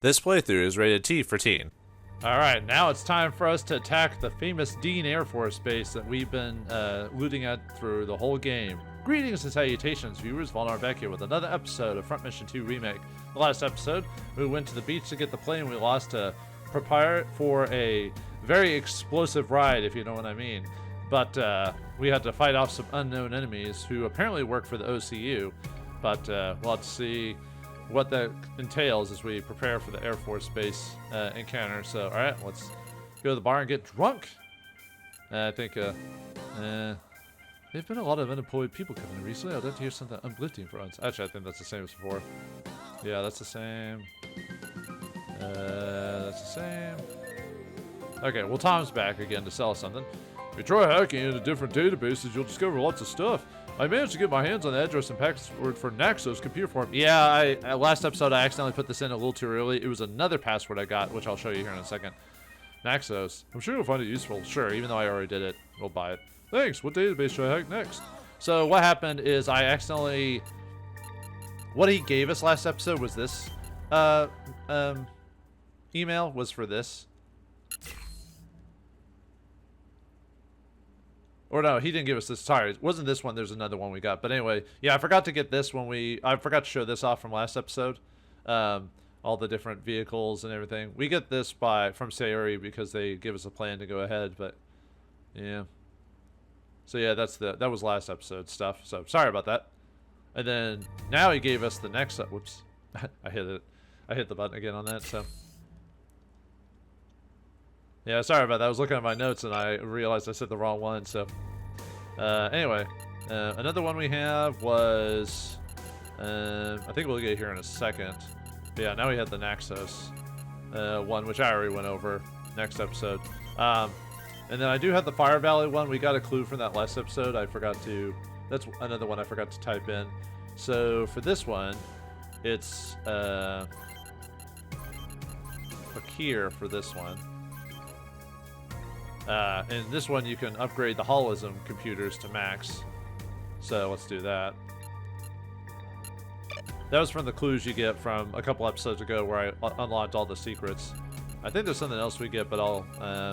This playthrough is rated T for teen. Alright, now it's time for us to attack the famous Dean Air Force Base that we've been looting at through the whole game. Greetings and salutations, viewers. Vauldemare back here with another episode of Front Mission 2 Remake. The last episode, we went to the beach to get the plane we lost to prepare for a very explosive ride, if you know what I mean. But we had to fight off some unknown enemies who apparently work for the OCU. But we'll have to see what that entails as we prepare for the Air Force Base encounter. So, alright, let's go to the bar and get drunk. I think, there've been a lot of unemployed people coming in recently. I'd like to hear something uplifting for once. Actually, I think that's the same as before. Yeah, that's the same. That's the same. Okay, well, Tom's back again to sell something. If you try hacking into different databases, you'll discover lots of stuff. I managed to get my hands on the address and password for Naxos computer farm. Yeah, last episode I accidentally put this in a little too early. It was another password I got, which I'll show you here in a second. Naxos. I'm sure you'll find it useful. Sure, even though I already did it, we'll buy it. Thanks. What database should I hack next? So what happened is I accidentally... What he gave us last episode was this. Email was for this. Or no, he didn't give us this. Sorry, it wasn't this one. There's another one we got. But anyway, yeah, I forgot to get this when I forgot to show this off from last episode. All the different vehicles and everything. We get this from Sayuri because they give us a plan to go ahead. But yeah. So yeah, that was last episode stuff. So sorry about that. And then now he gave us the next. Whoops, I hit it. I hit the button again on that. So. Yeah, sorry about that. I was looking at my notes and I realized I said the wrong one. So, anyway, another one we have was, I think we'll get here in a second. But yeah, now we have the Naxos one, which I already went over next episode. And then I do have the Fire Valley one. We got a clue from that last episode. That's another one I forgot to type in. So for this one, it's Fakir for this one. And this one you can upgrade the Holism computers to max. So let's do that. That was from the clues you get from a couple episodes ago where I unlocked all the secrets. I think there's something else we get, but I'll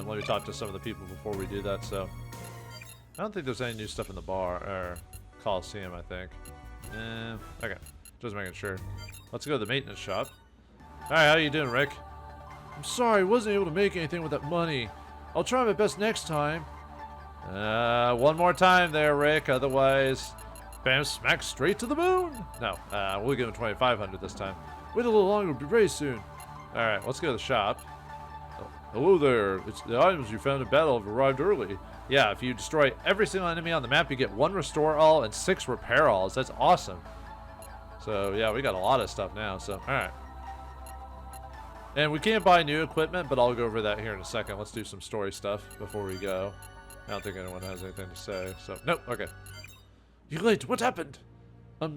let me talk to some of the people before we do that. So I don't think there's any new stuff in the bar or Coliseum, I think. Okay, just making sure. Let's go to the maintenance shop. All right, how you doing, Rick? I'm sorry, I wasn't able to make anything with that money. I'll try my best next time. One more time there, Rick. Otherwise, bam, smack straight to the moon. No, we'll give him 2,500 this time. Wait a little longer, we'll be ready soon. All right, let's go to the shop. Oh, hello there. It's the items you found in battle have arrived early. Yeah, if you destroy every single enemy on the map, you get 1 restore all and 6 repair alls. That's awesome. So yeah, we got a lot of stuff now. So all right. And we can't buy new equipment, but I'll go over that here in a second. Let's do some story stuff before we go. I don't think anyone has anything to say, so... Nope, okay. You're late. What happened?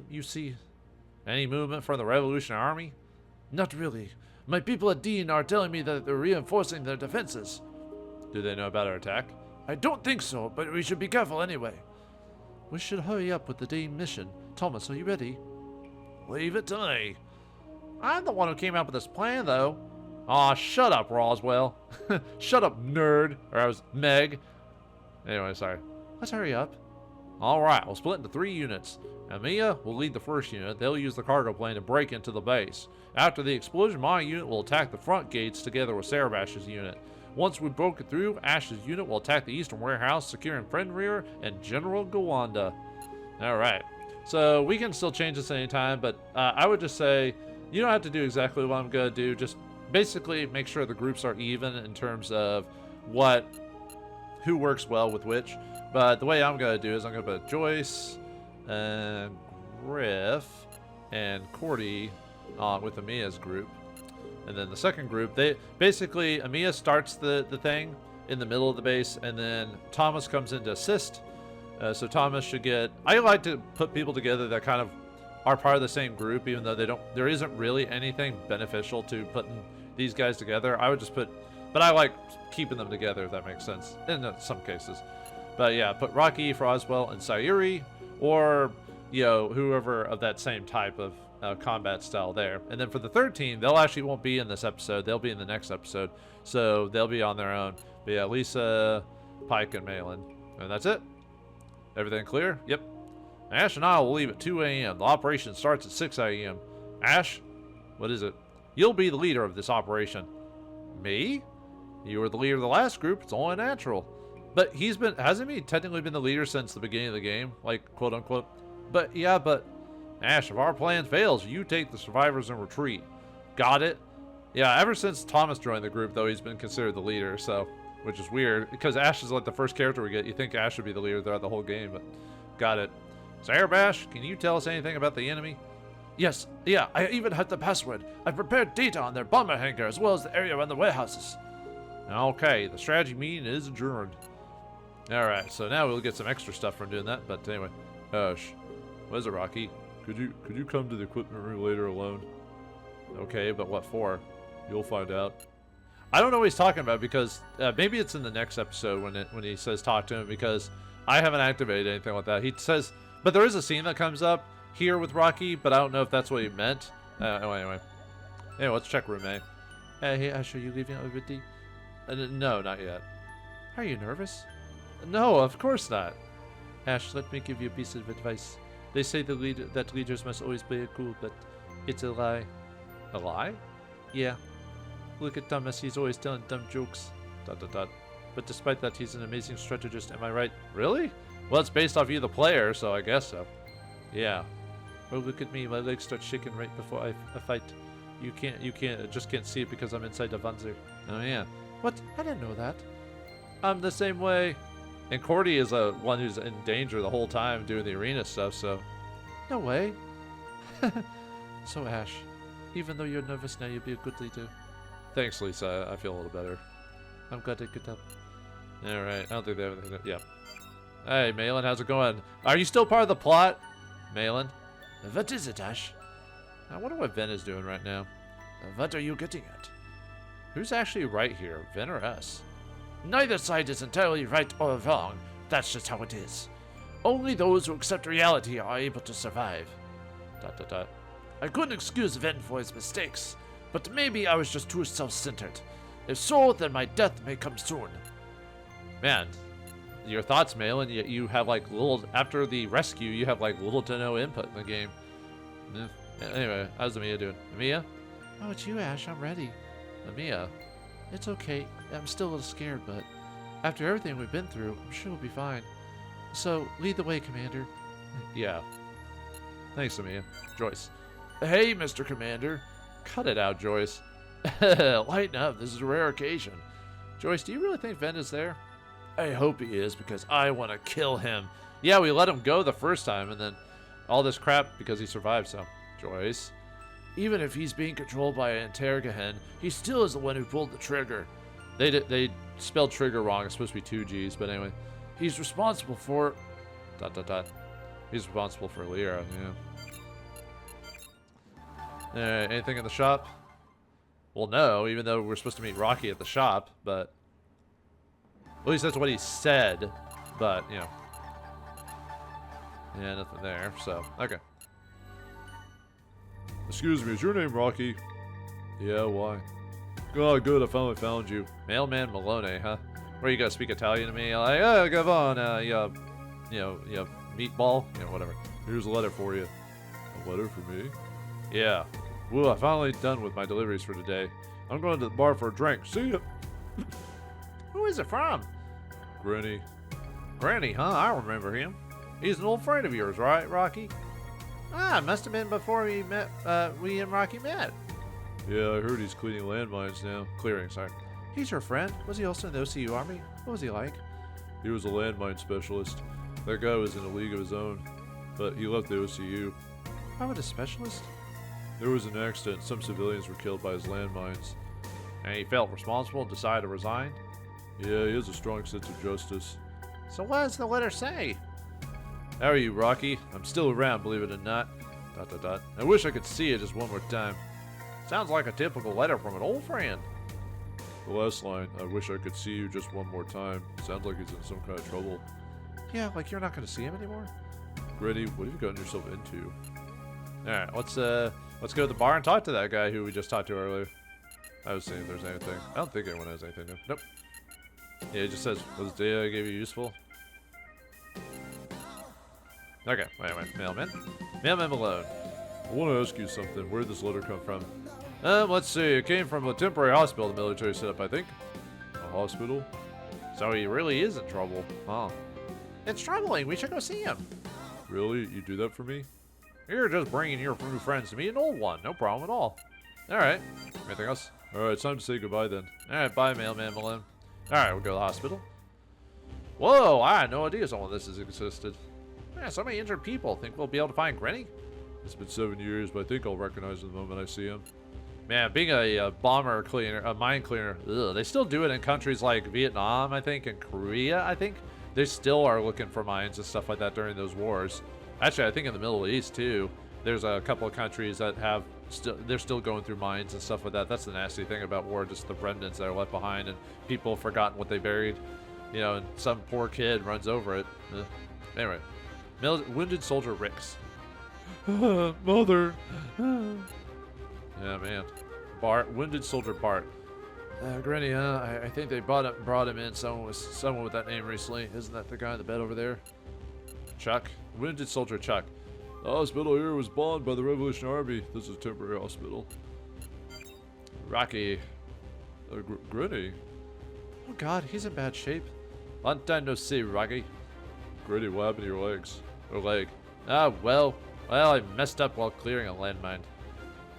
You see... Any movement from the Revolutionary Army? Not really. My people at Dean are telling me that they're reinforcing their defenses. Do they know about our attack? I don't think so, but we should be careful anyway. We should hurry up with the Dean mission. Thomas, are you ready? Leave it to me. I'm the one who came up with this plan, though. Aw, shut up, Roswell. Shut up, nerd. Or I was Meg. Anyway, sorry. Let's hurry up. Alright, we'll split into 3 units. Amia will lead the first unit. They'll use the cargo plane to break into the base. After the explosion, my unit will attack the front gates together with Sarabash's unit. Once we've broken through, Ash's unit will attack the eastern warehouse, securing Fenrir and General Gowanda. Alright. So, we can still change this anytime, but I would just say... You don't have to do exactly what I'm going to do. Just basically make sure the groups are even in terms of who works well with which. But the way I'm going to do is I'm going to put Joyce and Griff and Cordy with Amia's group. And then the second group, Amia starts the thing in the middle of the base, and then Thomas comes in to assist. So Thomas should get... I like to put people together that kind of are part of the same group, even though there isn't really anything beneficial to putting these guys together. I would just but I like keeping them together, if that makes sense, in some cases. But yeah, put Rocky, Roswell, and Sayuri, or, you know, whoever of that same type of combat style there. And then for the third team, they'll actually won't be in this episode. They'll be in the next episode. So they'll be on their own. But yeah, Lisa, Pike, and Malin. And that's it. Everything clear? Yep. Ash and I will leave at 2 a.m. The operation starts at 6 a.m. Ash, what is it? You'll be the leader of this operation. Me? You were the leader of the last group. It's only natural. But hasn't he technically been the leader since the beginning of the game? Like, quote unquote. But, yeah, but, Ash, if our plan fails, you take the survivors and retreat. Got it? Yeah, ever since Thomas joined the group, though, he's been considered the leader, so, which is weird, because Ash is like the first character we get. You think Ash should be the leader throughout the whole game, but got it. Sarbash, can you tell us anything about the enemy? Yes, yeah, I even have the password. I prepared data on their bomber hangar, as well as the area around the warehouses. Okay, the strategy meeting is adjourned. Alright, so now we'll get some extra stuff from doing that, but anyway. Ash. What is it, Rocky? Could you come to the equipment room later alone? Okay, but what for? You'll find out. I don't know what he's talking about because maybe it's in the next episode when he says talk to him, because I haven't activated anything like that. He says, but there is a scene that comes up here with Rocky, but I don't know if that's what he meant. Anyway, let's check room A. Hey, Ash, are you leaving already? No, not yet. Are you nervous? No, of course not. Ash, let me give you a piece of advice. They say that leaders must always play it cool, but it's a lie. A lie? Yeah. Look at Thomas, he's always telling dumb jokes. ... But despite that, he's an amazing strategist, am I right? Really? Well, it's based off you, the player, so I guess so. Yeah. Oh, look at me, my legs start shaking right before I fight. Just can't see it because I'm inside the wanzer. Oh yeah. What? I didn't know that. I'm the same way. And Cordy is one who's in danger the whole time doing the arena stuff, so... No way. So, Ash, even though you're nervous now, you'll be a good leader. Thanks, Lisa. I feel a little better. I'm glad I could help. Alright, I don't think they have anything to... Yeah. Hey, Malin, how's it going? Are you still part of the plot? Malin? What is it, Ash? I wonder what Ven is doing right now. What are you getting at? Who's actually right here, Ven or us? Neither side is entirely right or wrong. That's just how it is. Only those who accept reality are able to survive. ... I couldn't excuse Ven for his mistakes, but maybe I was just too self-centered. If so, then my death may come soon. Man, your thoughts, Malin, yet you have like little, after the rescue, you have like little to no input in the game. Anyway, how's Amia doing? Amia? Oh, it's you, Ash. I'm ready. Amia? It's okay. I'm still a little scared, but after everything we've been through, I'm sure we'll be fine. So, lead the way, Commander. Yeah. Thanks, Amia. Joyce. Hey, Mr. Commander. Cut it out, Joyce. Lighten up. This is a rare occasion. Joyce, do you really think Ven is there? I hope he is, because I want to kill him. Yeah, we let him go the first time, and then all this crap because he survived, so... Joyce. Even if he's being controlled by an Interrogahen, he still is the one who pulled the trigger. They spelled trigger wrong. It's supposed to be 2 G's, but anyway. He's responsible for... ... He's responsible for Lyra, yeah. Anything in the shop? Well, no, even though we're supposed to meet Rocky at the shop, but... At least that's what he said, but, you know. Yeah, nothing there, so, okay. Excuse me, is your name Rocky? Yeah, why? Oh, good, I finally found you. Mailman Malone, huh? Where you gonna speak Italian to me? Like, oh, Gavon, you know, meatball? You know, whatever. Here's a letter for you. A letter for me? Yeah. Well, I'm finally done with my deliveries for today. I'm going to the bar for a drink. See ya. Who is it from? Granny. Granny, huh? I remember him. He's an old friend of yours, right, Rocky? Ah, must have been before we met. We and Rocky met. Yeah, I heard he's cleaning landmines now. Clearing, sorry. He's your friend. Was he also in the OCU Army? What was he like? He was a landmine specialist. That guy was in a league of his own, but he left the OCU. Why would a specialist? There was an accident. Some civilians were killed by his landmines. And he felt responsible and decided to resign? Yeah, he has a strong sense of justice. So what does the letter say? How are you, Rocky? I'm still around, believe it or not. ... I wish I could see it just one more time. Sounds like a typical letter from an old friend. The last line, I wish I could see you just one more time. Sounds like he's in some kind of trouble. Yeah, like you're not going to see him anymore? Granny, what have you gotten yourself into? Alright, let's go to the bar and talk to that guy who we just talked to earlier. I was seeing if there's anything. I don't think anyone has anything new. Nope. Yeah, it just says, was the data I gave you useful? Okay, wait, mailman. Mailman Malone. I want to ask you something. Where'd this letter come from? Let's see. It came from a temporary hospital the military set up, I think. A hospital? So he really is in trouble. Huh. It's troubling. We should go see him. Really? You do that for me? You're just bringing your new friends to me, an old one. No problem at all. Alright. Anything else? Alright, it's time to say goodbye then. Alright, bye, Mailman Malone. Alright, we'll go to the hospital. Whoa, I had no idea some of this has existed. Yeah, so many injured people. Think we'll be able to find Granny? It's been 7 years, but I think I'll recognize him the moment I see him. Man, being a bomber cleaner, a mine cleaner, ugh, they still do it in countries like Vietnam, I think, and Korea, I think. They still are looking for mines and stuff like that during those wars. Actually, I think in the Middle East, too, there's a couple of countries that have, they're still going through mines and stuff like that. That's the nasty thing about war, just the remnants that are left behind, and people have forgotten what they buried. You know, and some poor kid runs over it. Ugh. Anyway, wounded soldier Ricks. Mother. Yeah, man. Bart, wounded soldier Bart. Granny, I think they brought him in. Someone with that name recently. Isn't that the guy in the bed over there? Chuck, wounded soldier Chuck. The hospital here was bombed by the Revolutionary Army. This is a temporary hospital. Rocky, Granny. Oh God, he's in bad shape. Long time no see, Rocky. Granny, what happened to your legs? Or leg? Ah, well, I messed up while clearing a landmine.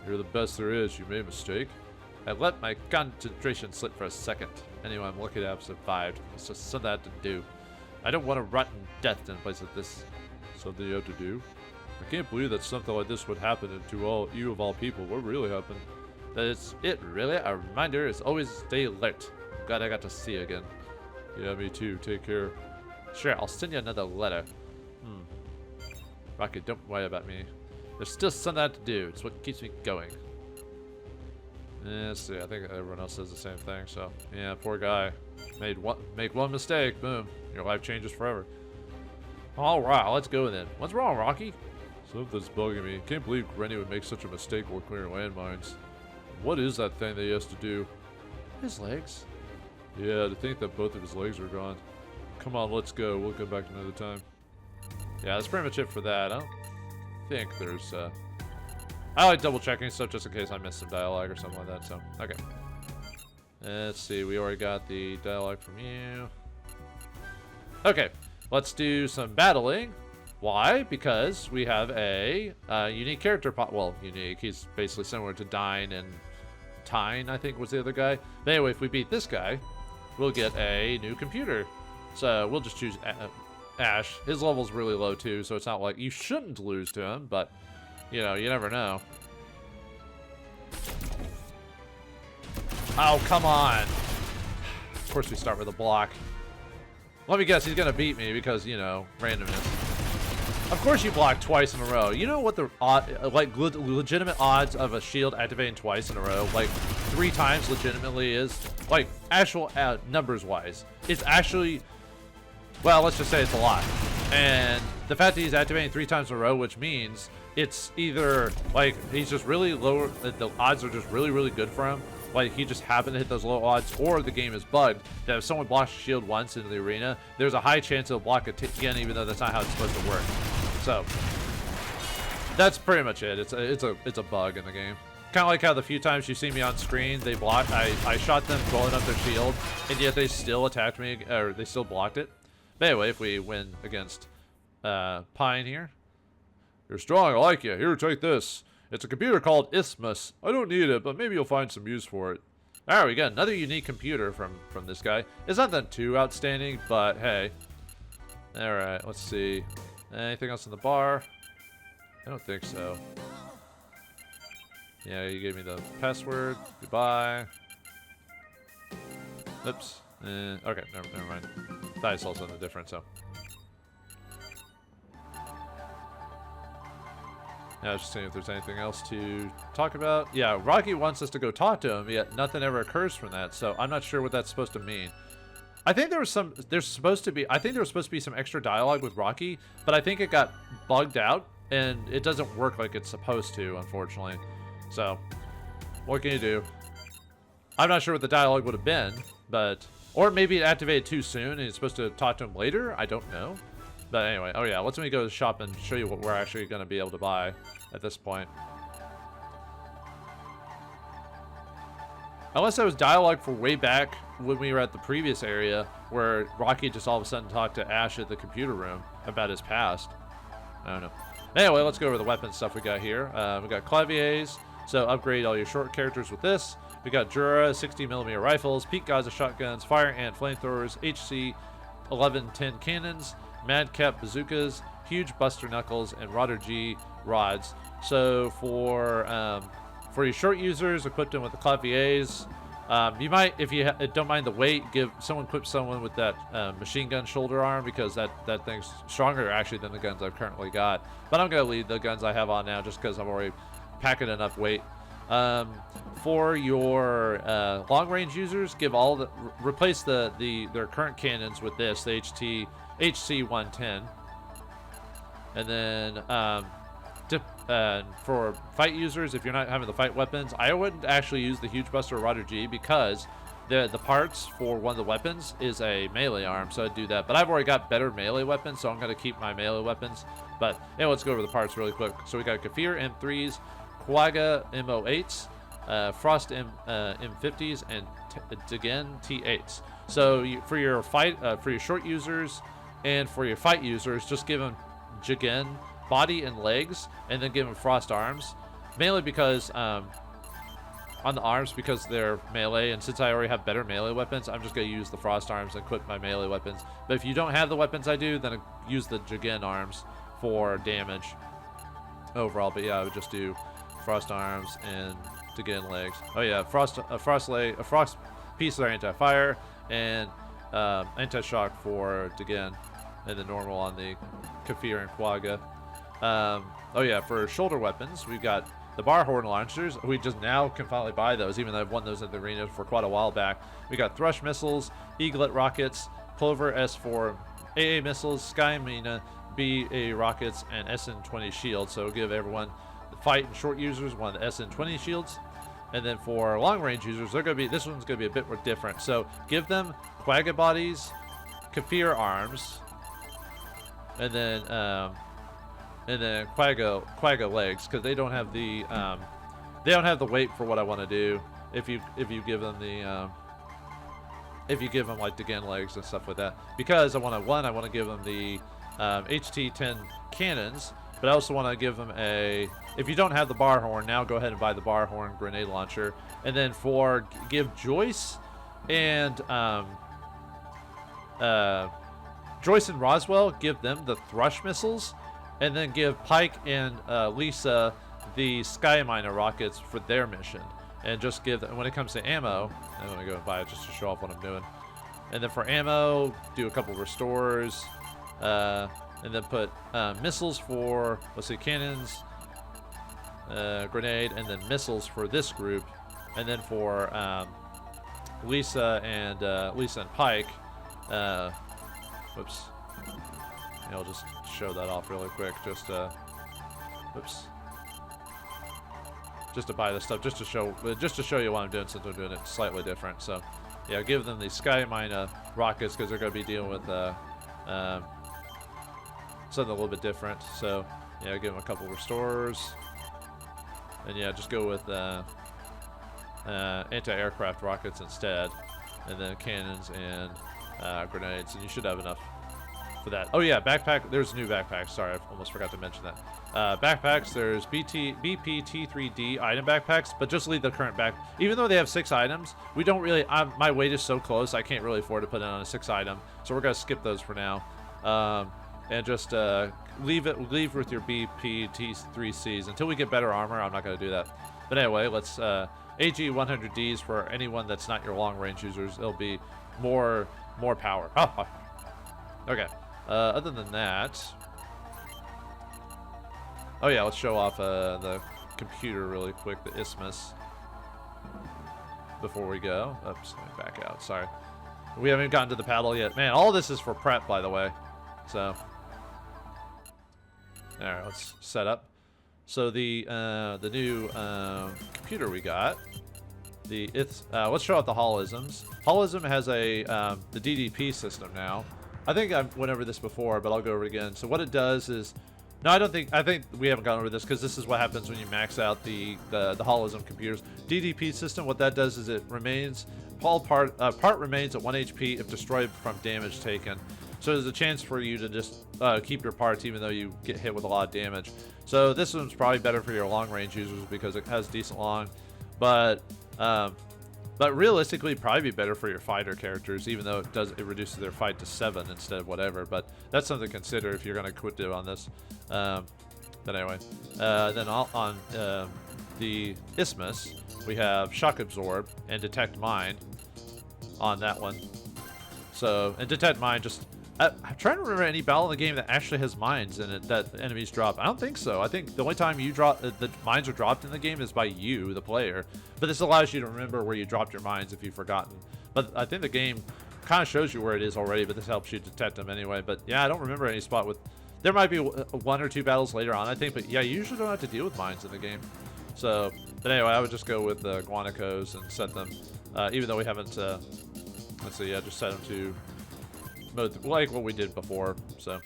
You're the best there is. You made a mistake. I let my concentration slip for a second. Anyway, I'm lucky to have survived. It's just something I had to do. I don't want to rot in death in a place like this. Something you have to do? I can't believe that something like this would happen to you of all people. What really happened? That's it, really. A reminder is always stay alert. Glad I got to see you again. Yeah, me too. Take care. Sure, I'll send you another letter. Rocky, don't worry about me. There's still something I have to do. It's what keeps me going. Let's see. I think everyone else says the same thing. So, yeah, poor guy. Make one mistake. Boom. Your life changes forever. All right, let's go then. What's wrong, Rocky? Something's bugging me. Can't believe Granny would make such a mistake while clearing landmines. What is that thing that he has to do? His legs. Yeah, to think that both of his legs are gone. Come on, let's go. We'll go back another time. Yeah, that's pretty much it for that. I don't think there's, I like double checking stuff just in case I missed some dialogue or something like that, so, okay. Let's see, we already got the dialogue from you. Okay, let's do some battling. Why? Because we have a unique character well, unique. He's basically similar to Dine and Tyne, I think was the other guy. But anyway, if we beat this guy, we'll get a new computer. So we'll just choose Ash. His level's really low too, so it's not like you shouldn't lose to him, but you know, you never know. Oh, come on. Of course we start with a block. Let me guess, he's gonna beat me because, you know, randomness. Of course you block twice in a row. You know what the legitimate odds of a shield activating twice in a row, like 3 times legitimately is? Like, actual numbers wise. It's actually, well, let's just say it's a lot. And the fact that he's activating 3 times in a row, which means it's either, like, he's just really lower, the odds are just really, really good for him. Like, he just happened to hit those low odds, or the game is bugged, that if someone blocks a shield once in the arena, there's a high chance they'll block it again, even though that's not how it's supposed to work. So, that's pretty much it. It's a bug in the game. Kind of like how the few times you see me on screen, they blocked, I shot them blowing up their shield, and yet they still attacked me, or they still blocked it. But anyway, if we win against Pine here. You're strong, I like you. Here, take this. It's a computer called Isthmus. I don't need it, but maybe you'll find some use for it. Alright, we got another unique computer from this guy. It's not that too outstanding, but hey. Alright, let's see. Anything else in the bar? I don't think so. Yeah, you gave me the password. Goodbye. Oops. Okay, never mind. Thought I saw something different, so. Yeah, I was just seeing if there's anything else to talk about. Yeah, Rocky wants us to go talk to him, yet nothing ever occurs from that, so I'm not sure what that's supposed to mean. I think there was supposed to be some extra dialogue with Rocky, but I think it got bugged out and it doesn't work like it's supposed to, unfortunately. So, what can you do? I'm not sure what the dialogue would have been, but... Or maybe it activated too soon and it's supposed to talk to him later? I don't know. But anyway, oh yeah, let's me go to the shop and show you what we're actually going to be able to buy at this point. Unless that was dialogue for way back when we were at the previous area where Rocky just all of a sudden talked to Ash at the computer room about his past. I don't know. Anyway, let's go over the weapon stuff we got here. We got claviers, so upgrade all your short characters with this. We got Jura 60mm rifles, Pete Gaza shotguns, fire ant flamethrowers, HC 1110 cannons, Madcap bazookas, huge Buster knuckles, and Rotter G rods. So for your short users, equip them with the claviers. You might, if you don't mind the weight, equip someone with that machine gun shoulder arm, because that thing's stronger actually than the guns I've currently got. But I'm gonna leave the guns I have on now just because I'm already packing enough weight. For your long range users, replace their current cannons with this, the HC 110, and then for fight users, if you're not having the fight weapons, I wouldn't actually use the huge Buster or Rotter G, because the parts for one of the weapons is a melee arm, so I'd do that. But I've already got better melee weapons, so I'm going to keep my melee weapons. But anyway, let's go over the parts really quick. So we got Kefir M3s, Quagga M08s, Frost M50s, and Degen T8s. So for your short users and for your fight users, just give them Jigen body and legs, and then give them Frost arms, mainly because on the arms, because they're melee, and since I already have better melee weapons, I'm just going to use the Frost arms and equip my melee weapons. But if you don't have the weapons I do, then use the Jigen arms for damage overall. But yeah, I would just do Frost arms and Jigen legs. Oh yeah, a frost pieces are anti-fire, and anti-shock for Jigen, and the normal on the Kefir and Quagga. Oh yeah, for shoulder weapons, we've got the bar horn launchers. We just now can finally buy those, even though I've won those at the arena for quite a while back. We got thrush missiles, eaglet rockets, Plover S4 AA missiles, Sky Mina BA rockets, and SN20 shields. So give everyone, the fight and short users, one of the SN20 shields. And then for long range users, this one's gonna be a bit more different. So give them Quagga bodies, Kefir arms, and then Quagga legs, because they don't have the weight for what I want to do. If you give them like Degen legs and stuff like that, because I want to give them the HT10 cannons, but I also want to give them if you don't have the bar horn, now go ahead and buy the bar horn grenade launcher, and then give Joyce and Roswell, give them the thrush missiles. And then give Pike and Lisa the Sky Miner rockets for their mission. And just give them, when it comes to ammo, I'm going to go and buy it just to show off what I'm doing. And then for ammo, do a couple restores. And then put missiles for, let's see, cannons, grenade, and then missiles for this group. And then for Lisa and Pike, whoops. I'll just show that off really quick, just to buy this stuff, just to show you what I'm doing, since I'm doing it slightly different. So yeah, give them the Sky Mina rockets, because they're going to be dealing with something a little bit different. So yeah, give them a couple restores, and yeah, just go with anti-aircraft rockets instead, and then cannons and grenades, and you should have enough for that. Oh yeah, backpack. There's new backpacks. Sorry, I almost forgot to mention that. Backpacks. There's BPT3D item backpacks, but just leave the current back. Even though they have 6 items, we don't really. My weight is so close, I can't really afford to put it on a 6 item, so we're gonna skip those for now, and just leave with your BPT3Cs until we get better armor. I'm not gonna do that. But anyway, let's AG 100Ds for anyone that's not your long range users. It'll be more power. Oh, okay. Other than that, oh yeah, let's show off the computer really quick, the Isthmus, before we go. Oops, let me back out. Sorry, we haven't gotten to the paddle yet. Man, all this is for prep, by the way. So All right, let's set up. So the new computer we got. Let's show out the holisms. Holism has a the DDP system now. I think I went over this before, but I'll go over it again. So what it does is, no, I think we haven't gone over this because this is what happens when you max out the holism computers. DDP system, what that does is it remains part remains at 1 HP if destroyed from damage taken. So there's a chance for you to just keep your parts even though you get hit with a lot of damage. So this one's probably better for your long range users because it has decent long, but realistically probably be better for your fighter characters, even though it reduces their fight to 7 instead of whatever. But that's something to consider if you're going to quit it on this. But anyway, then on the Isthmus, we have Shock Absorb and Detect Mind on that one. So, and Detect Mind just... I'm trying to remember any battle in the game that actually has mines in it that the enemies drop. I don't think so. I think the only time you drop the mines are dropped in the game is by you, the player. But this allows you to remember where you dropped your mines if you've forgotten. But I think the game kind of shows you where it is already, but this helps you detect them anyway. But yeah, I don't remember any spot with... There might be 1 or 2 battles later on, I think. But yeah, you usually don't have to deal with mines in the game. So, but anyway, I would just go with Guanacos and set them, even though we haven't... let's see, yeah, just set them to... mode like what we did before. So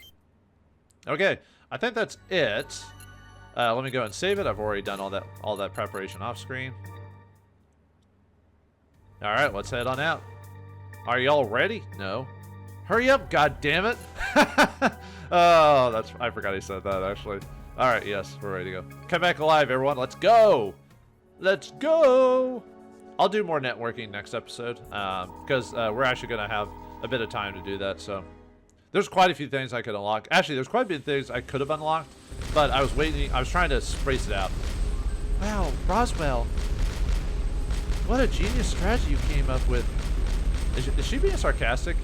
okay, I think that's it. Let me go and save it. I've already done all that preparation off screen. All right, let's head on out. Are y'all ready? No. Hurry up, god damn it. Oh, I forgot he said that actually. All right, yes, we're ready to go. Come back alive, everyone. Let's go. Let's go. I'll do more networking next episode because we're actually gonna have a bit of time to do that. So there's quite a few things I could unlock. Actually, there's quite a few things I could have unlocked, but I was waiting. I was trying to space it out. Wow, Roswell, what a genius strategy you came up with. Is she being sarcastic?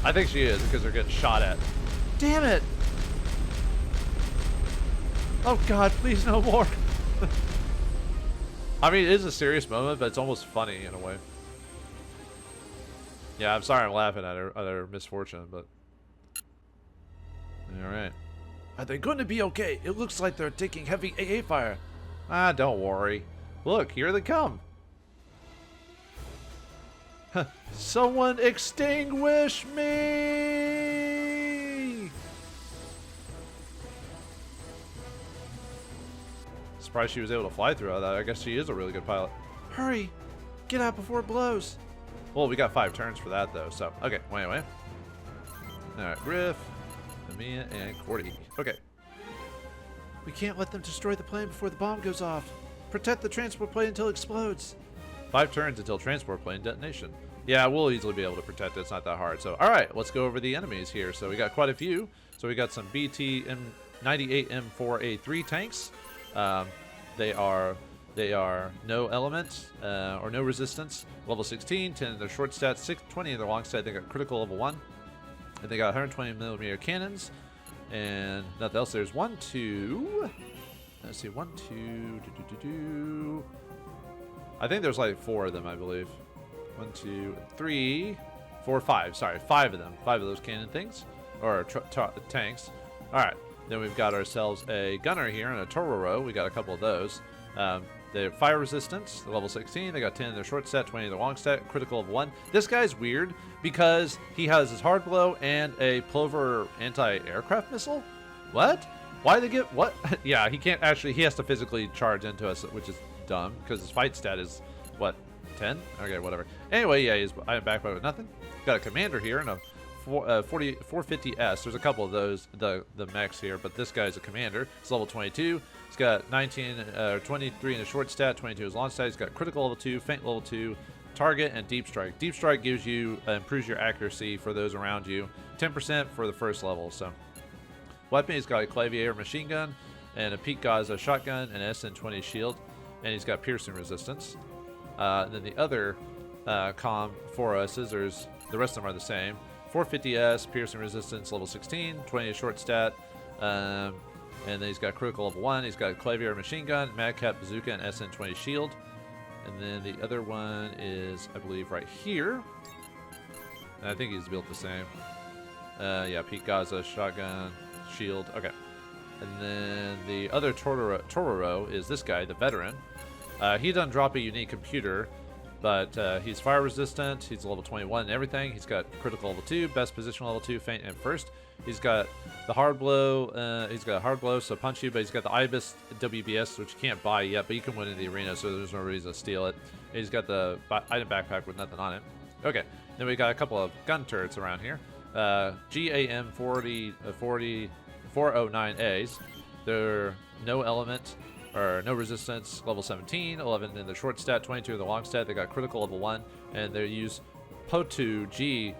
I think she is because they're getting shot at. Damn it. Oh god, please no more. I mean, it is a serious moment, but it's almost funny in a way. Yeah, I'm sorry I'm laughing at her misfortune, but... Alright. Are they going to be okay? It looks like they're taking heavy AA fire. Ah, don't worry. Look, here they come. Someone extinguish me! Surprised she was able to fly through all that. I guess she is a really good pilot. Hurry! Get out before it blows! Well, we got 5 turns for that, though, so... Okay, anyway. Alright, Griff, Amia, and Cordy. Okay. We can't let them destroy the plane before the bomb goes off. Protect the transport plane until it explodes. 5 turns until transport plane detonation. Yeah, we'll easily be able to protect it. It's not that hard. So, alright, let's go over the enemies here. So, we got quite a few. So, we got some BT M98 M4A3 tanks. They are no element or no resistance. Level 16, 10 in their short stats, 20 in their long stat. They got critical level 1. And they got 120mm cannons. And nothing else. There's 1, 2. Let's see, 1, 2. I think there's like 4 of them, I believe. 1, 2, 3, 4, 5. Sorry, 5 of them. 5 of those cannon things. Or tanks. Alright. Then we've got ourselves a gunner here and a Tororo. We got a couple of those. They're fire resistance, level 16. They got 10 in their short set, 20 in their long set, critical of 1. This guy's weird because he has his hard blow and a Plover anti-aircraft missile. What? Why they get what? Yeah, he can't actually. He has to physically charge into us, which is dumb because his fight stat is what, 10? Okay, whatever. Anyway, yeah, I'm back by with nothing. Got a commander here and a 450S. There's a couple of those, the mechs here, but this guy's a commander. It's level 22. He's got 23 in his short stat, 22 in his long stat. He's got critical level 2, feint level 2, target, and deep strike. Deep strike gives you improves your accuracy for those around you. 10% for the first level. So, weapon, he's got a Clavier machine gun, and a Pete Gaza shotgun, and an SN20 shield, and he's got piercing resistance. Then the other com for scissors, the rest of them are the same. 450S, piercing resistance, level 16, 20 short stat, and then he's got critical level 1. He's got a Clavier machine gun, Madcap bazooka, and SN20 shield. And then the other one is, I believe, right here. And I think he's built the same. Yeah, Pete Gaza, shotgun, shield. Okay. And then the other Tororo is this guy, the veteran. He doesn't drop a unique computer, but he's fire resistant. He's level 21 and everything. He's got critical level 2, best position level 2, feint, and first. He's got the hard blow. He's got a hard blow, so punch you, but he's got the Ibis WBS, which you can't buy yet, but you can win in the arena, so there's no reason to steal it. And he's got the item backpack with nothing on it. Okay, then we got a couple of gun turrets around here. GAM 409As. They're no element or no resistance, level 17, 11 in the short stat, 22 in the long stat. They got critical level 1, and they use PO2G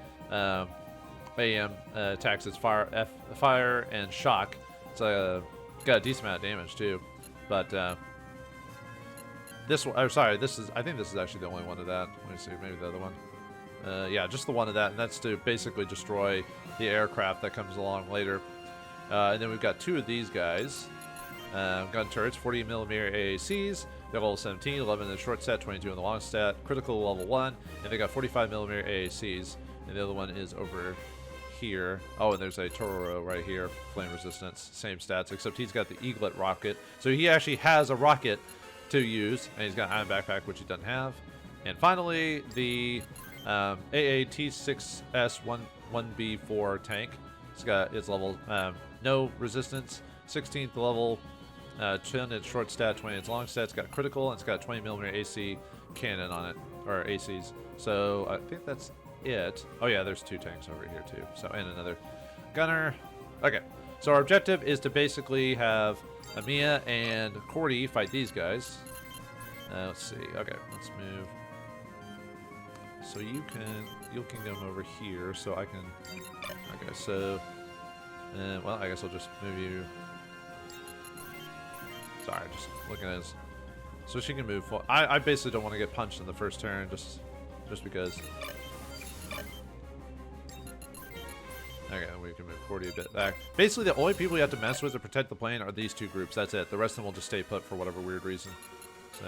AM attacks as fire and shock. It's got a decent amount of damage too, but this one. Oh, sorry. I think this is actually the only one of that. Let me see. Maybe the other one. Yeah, just the one of that, and that's to basically destroy the aircraft that comes along later. And then we've got two of these guys. Gun turrets, 40mm AACs. They're level 17, 11 in the short stat, 22 in the long stat. Critical level 1, and they got 45mm AACs. And the other one is over here. Oh, and there's a Tororo right here, flame resistance, same stats, except he's got the Eaglet rocket. So he actually has a rocket to use, and he's got an iron backpack, which he doesn't have. And finally, the AAT6S1B4 tank. It's got its level, no resistance, 16th level, 10 in short stat, 20 in its long stat. It's got critical, and it's got 20mm AC cannon on it, or ACs. So I think that's it. Oh yeah, there's two tanks over here too. So, and another gunner. Okay, so our objective is to basically have Amiya and Cordy fight these guys. Let's see. Okay, let's move. So you can come over here, so I can. Okay, so well, I guess I'll just move you. Sorry, just looking at this. So she can move forward. I basically don't want to get punched in the first turn, just because. Okay, we can move 40 a bit back. Basically, the only people you have to mess with to protect the plane are these two groups. That's it. The rest of them will just stay put for whatever weird reason. So,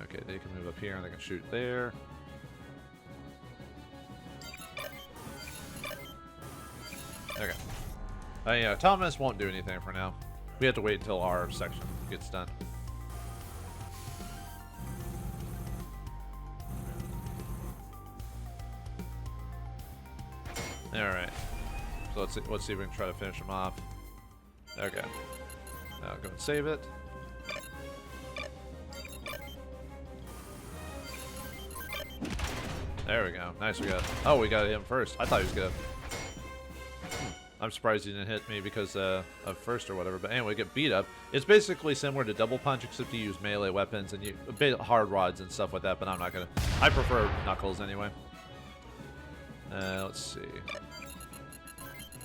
okay, they can move up here and they can shoot there. Okay. Yeah, Thomas won't do anything for now. We have to wait until our section gets done. Alright. So let's see if we can try to finish him off. Okay. Now go and save it. There we go. Nice, we got. Oh, we got him first. I thought he was good. I'm surprised he didn't hit me because of first or whatever. But anyway, get beat up. It's basically similar to Double Punch, except you use melee weapons and you a bit hard rods and stuff like that. But I'm not gonna. I prefer Knuckles anyway. Let's see.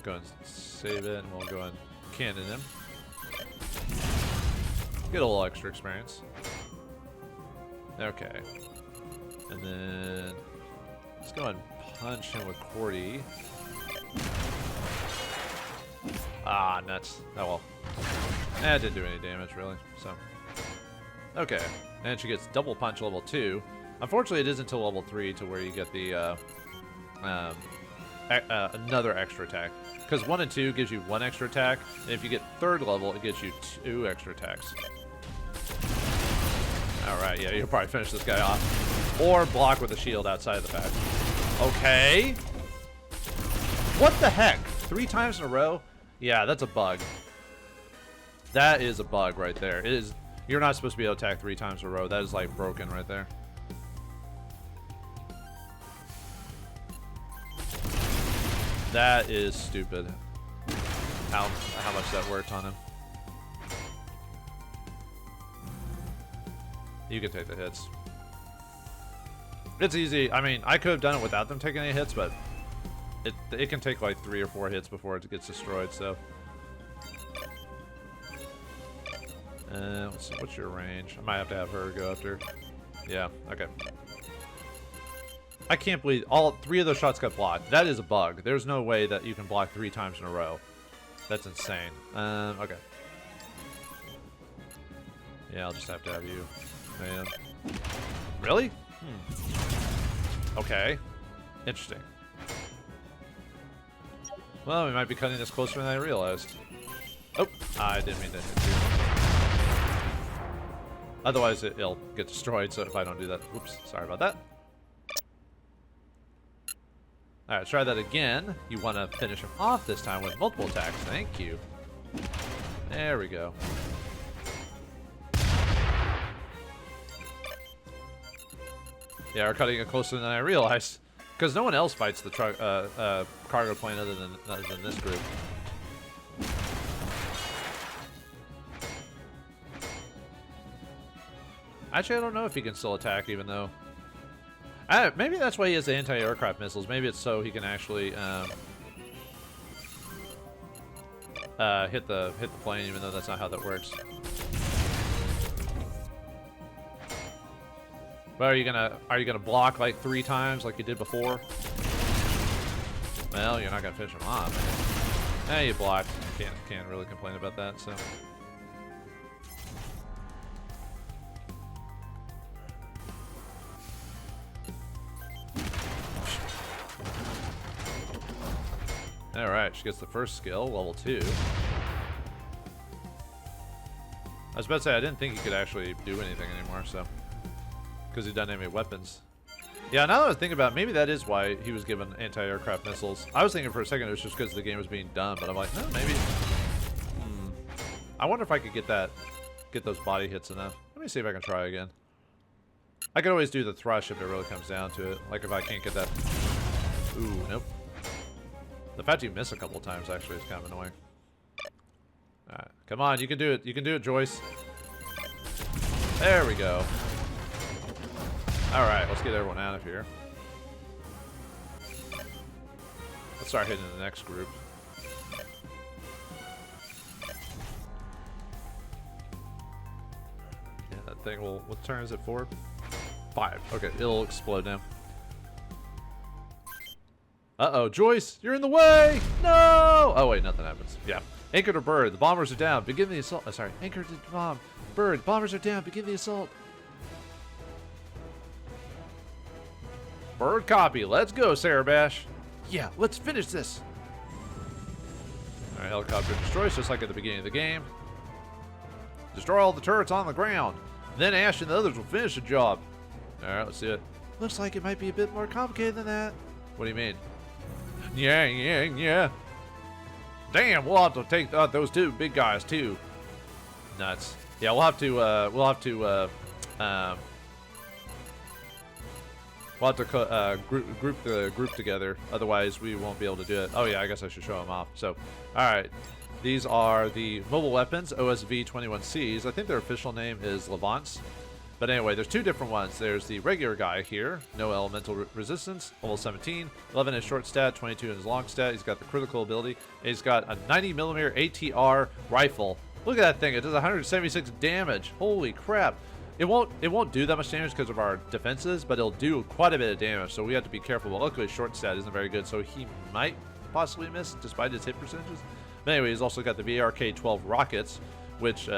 Go and save it, and we'll go and cannon him. Get a little extra experience. Okay. And then let's go and punch him with Cordy. Ah, nuts. Oh well. It didn't do any damage, really. So. Okay. And she gets double punch level 2. Unfortunately, it is until level 3 to where you get the another extra attack. Because 1 and 2 gives you 1 extra attack, and if you get 3rd level, it gives you 2 extra attacks. Alright, yeah, you'll probably finish this guy off. Or block with a shield outside of the pack. Okay. What the heck? 3 times in a row? Yeah, that's a bug. That is a bug right there. It is. You're not supposed to be able to attack 3 times in a row. That is like broken right there. That is stupid. How much that worked on him. You can take the hits. It's easy. I mean, I could have done it without them taking any hits, but it can take like 3 or 4 hits before it gets destroyed, so. Let's see, what's your range? I might have to have her go after. Yeah, okay. I can't believe all 3 of those shots got blocked. That is a bug. There's no way that you can block 3 times in a row. That's insane. Okay. Yeah, I'll just have to have you. Man. Really? Okay. Interesting. Well, we might be cutting this closer than I realized. Oh, I didn't mean to hit you. Otherwise, it'll get destroyed, so if I don't do that... Oops, sorry about that. Alright, try that again. You want to finish him off this time with multiple attacks. Thank you. There we go. Yeah, we're cutting it closer than I realized. Because no one else fights the cargo plane other than this group. Actually, I don't know if he can still attack, even though... maybe that's why he has the anti-aircraft missiles. Maybe it's so he can actually hit the plane, even though that's not how that works. But are you gonna block like 3 times like you did before? Well, you're not gonna finish him off. Hey, you blocked. Can't really complain about that. So. Alright, she gets the first skill, level 2. I was about to say, I didn't think he could actually do anything anymore, so. Because he doesn't have any weapons. Yeah, now that I was thinking about it, maybe that is why he was given anti-aircraft missiles. I was thinking for a second it was just because the game was being done, but I'm like, no, maybe. I wonder if I could get those body hits enough. Let me see if I can try again. I could always do the thrush if it really comes down to it. Like if I can't get that. Ooh, nope. The fact you miss a couple times actually is kind of annoying. Alright, come on, you can do it. You can do it, Joyce. There we go. Alright, let's get everyone out of here. Let's start hitting the next group. Yeah, that thing will... What turn is it for? 5. Okay, it'll explode now. Uh-oh, Joyce, you're in the way! No! Oh, wait, nothing happens. Yeah. Anchor to bird. The bombers are down. Begin the assault. Oh, sorry. Anchor to bomb. Bird. Bombers are down. Begin the assault. Bird copy. Let's go, Sarah Bash. Yeah, let's finish this. Alright, helicopter destroys just like at the beginning of the game. Destroy all the turrets on the ground. Then Ash and the others will finish the job. Alright, let's see it. Looks like it might be a bit more complicated than that. What do you mean? Yeah. Damn, we'll have to take those 2 big guys too. Nuts. Yeah, we'll have to group the group together. Otherwise, we won't be able to do it. Oh yeah, I guess I should show them off. So, all right, these are the mobile weapons, OSV-21Cs. I think their official name is Levants. But anyway, there's 2 different ones. There's the regular guy here, no elemental resistance, level 17, 11 is short stat, 22 in his long stat. He's got the critical ability. And he's got a 90mm ATR rifle. Look at that thing. It does 176 damage. Holy crap. It won't do that much damage because of our defenses, but it'll do quite a bit of damage, so we have to be careful. But luckily, short stat isn't very good, so he might possibly miss despite his hit percentages. But anyway, he's also got the VRK-12 rockets, which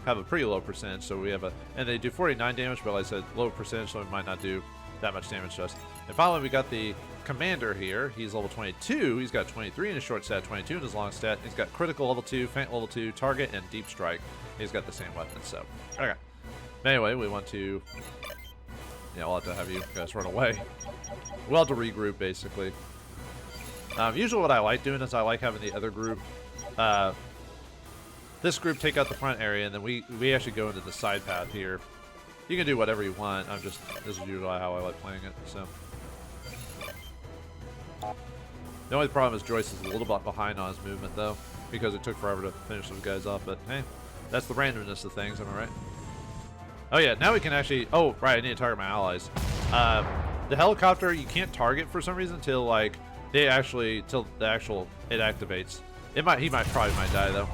have a pretty low percentage, so we have and they do 49 damage, but like I said, low percentage, so it might not do that much damage to us. And finally, we got the commander here. He's level 22. He's got 23 in his short stat, 22 in his long stat. He's got critical level 2, feint level 2, target, and deep strike. He's got the same weapon, so okay. But anyway, we want to... Yeah, we'll have to have you guys run away. We'll have to regroup, basically. Usually what I like doing is I like having the other group... this group take out the front area, and then we actually go into the side path here. You can do whatever you want. This is usually how I like playing it, so... The only problem is Joyce is a little bit behind on his movement, though, because it took forever to finish those guys off, but hey, that's the randomness of things, am I right? Oh yeah, now we can actually... Oh, right, I need to target my allies. The helicopter, you can't target for some reason till, like, it activates. He probably might die, though.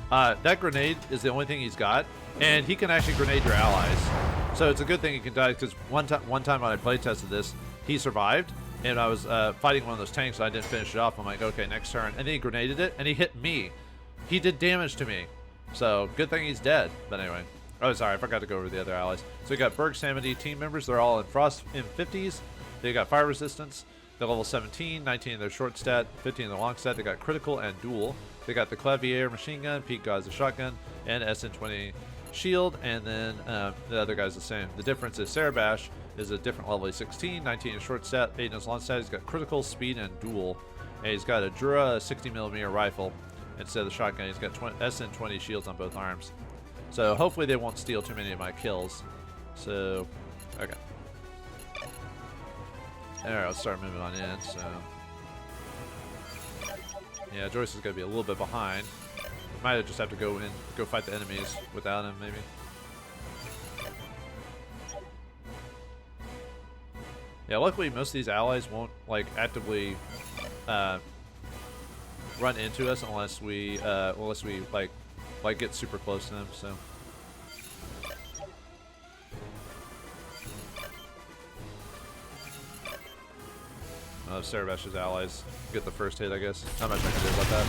That grenade is the only thing he's got, and he can actually grenade your allies. So it's a good thing he can die, because one time when I play tested this, he survived, and I was fighting one of those tanks, and I didn't finish it off. I'm like, okay, next turn. And then he grenaded it, and he hit me. He did damage to me. So, good thing he's dead. But anyway. Oh, sorry, I forgot to go over the other allies. So we got Berg Samity team members. They're all in Frost in 50s. They got fire resistance. They're level 17, 19 in their short stat, 15 in their long stat. They got critical and dual. They got the Clavier machine gun, Pete Guy's a shotgun, and SN20 shield, and then the other guy's the same. The difference is Sarabash is a different level. He's 16, 19 in short stat, 8 in his long stat. He's got critical, speed, and dual. And he's got a Dura 60mm rifle instead of the shotgun. He's got SN20 shields on both arms. So hopefully they won't steal too many of my kills. So, okay. Alright, let's start moving on in, so... Yeah, Joyce is going to be a little bit behind. We might just have to go fight the enemies without him, maybe. Yeah, luckily most of these allies won't, like, actively run into us unless we like get super close to them, so... Sarabash's allies get the first hit, I guess. Not much I can do about that.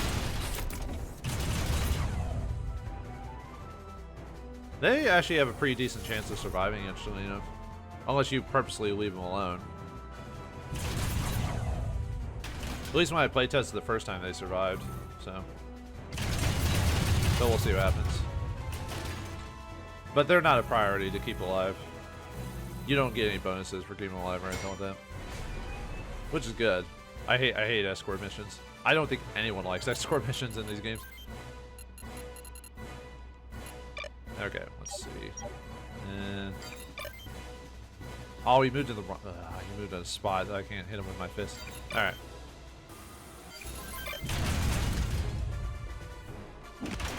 They actually have a pretty decent chance of surviving, actually, you know. Unless you purposely leave them alone. At least when I playtested the first time, they survived, so. So we'll see what happens. But they're not a priority to keep alive. You don't get any bonuses for keeping them alive or anything like that. Which is good. I hate escort missions. I don't think anyone likes escort missions in these games. Okay, let's see. And oh, he moved to the wrong. He moved at a spot that I can't hit him with my fist. All right.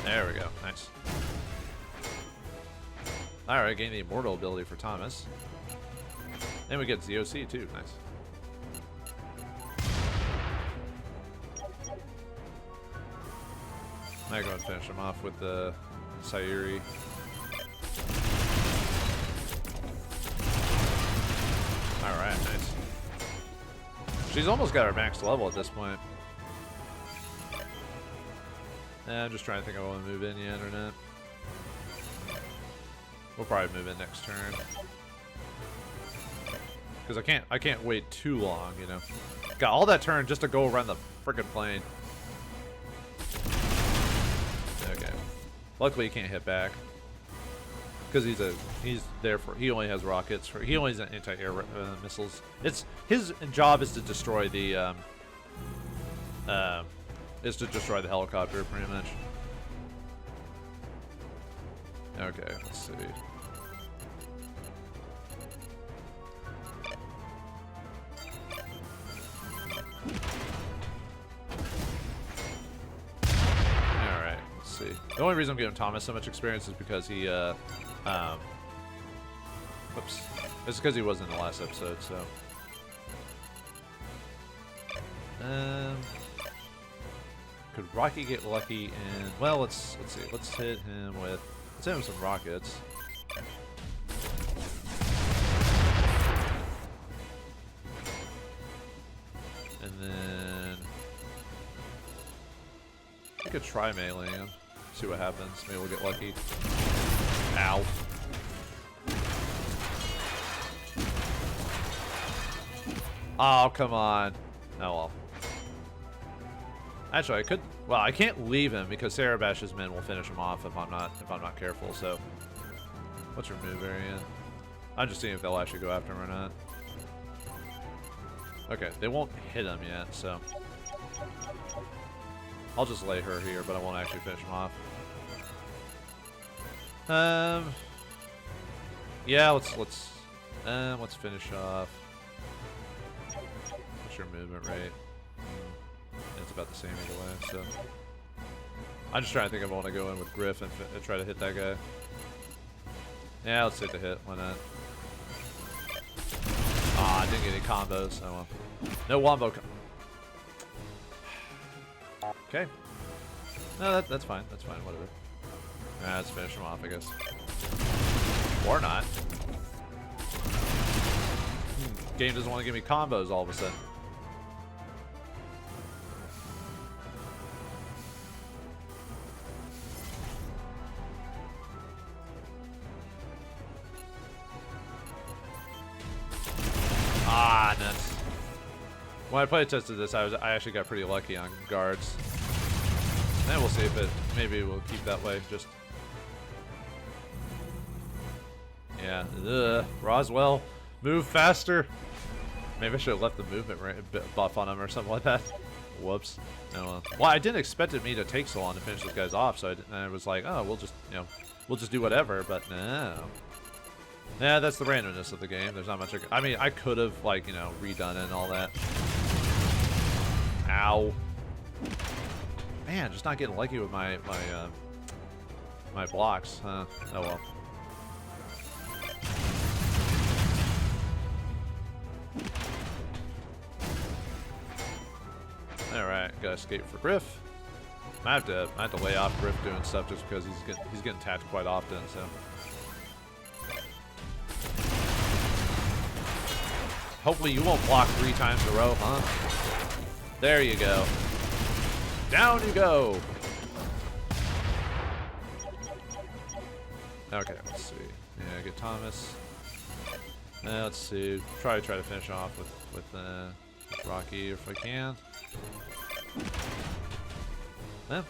There we go. Nice. All right, gain the immortal ability for Thomas. And we get ZOC too. Nice. I might go and finish him off with the Sayuri. Alright, nice. She's almost got her max level at this point. I'm just trying to think if I want to move in yet or not. We'll probably move in next turn. Because I can't wait too long, you know. Got all that turn just to go around the frickin' plane. Okay. Luckily he can't hit back. Because he's there for, he only has rockets for, he only has anti-air missiles. His job is to destroy the helicopter pretty much. Okay, let's see. Alright, let's see. The only reason I'm giving Thomas so much experience is because he whoops. It's because he wasn't in the last episode, so. Could Rocky get lucky and well let's see. Let's hit him with some rockets. And then we could try meleeing him. See what happens. Maybe we'll get lucky. Ow. Oh, come on. Oh well. Actually, I could. Well, I can't leave him because Sarabash's men will finish him off if I'm not careful. So, what's your move area? I'm just seeing if they'll actually go after him or not. Okay, they won't hit him yet, so I'll just lay her here, but I won't actually finish him off. Yeah, let's finish off. What's your movement rate? It's about the same either way, so I'm just trying to think if I want to go in with Griff and try to hit that guy. Yeah, let's take the hit. Why not? Ah, I didn't get any combos. Oh well. No wombo. Okay. No, that's fine. That's fine. Whatever. Let's finish him off, I guess. Or not. Game doesn't want to give me combos all of a sudden. Ah, nuts. When I play tested this, I actually got pretty lucky on guards. And we'll see if it maybe we'll keep that way. Just yeah, Roswell, move faster. Maybe I should have left the movement buff on him or something like that. Whoops. Oh, well, I didn't expect me to take so long to finish those guys off, so I was like, oh, we'll just do whatever. But no. Yeah, that's the randomness of the game. There's not much. I mean, I could have like redone it and all that. Ow. Man, just not getting lucky with my blocks, huh? Oh well. Alright, gotta escape for Griff. I have to lay off Griff doing stuff just because he's getting tapped quite often, so. Hopefully you won't block 3 times in a row, huh? There you go. Down you go! Okay, let's see. Yeah, get Thomas. Let's see. Try to finish off with Rocky if I can. Yeah,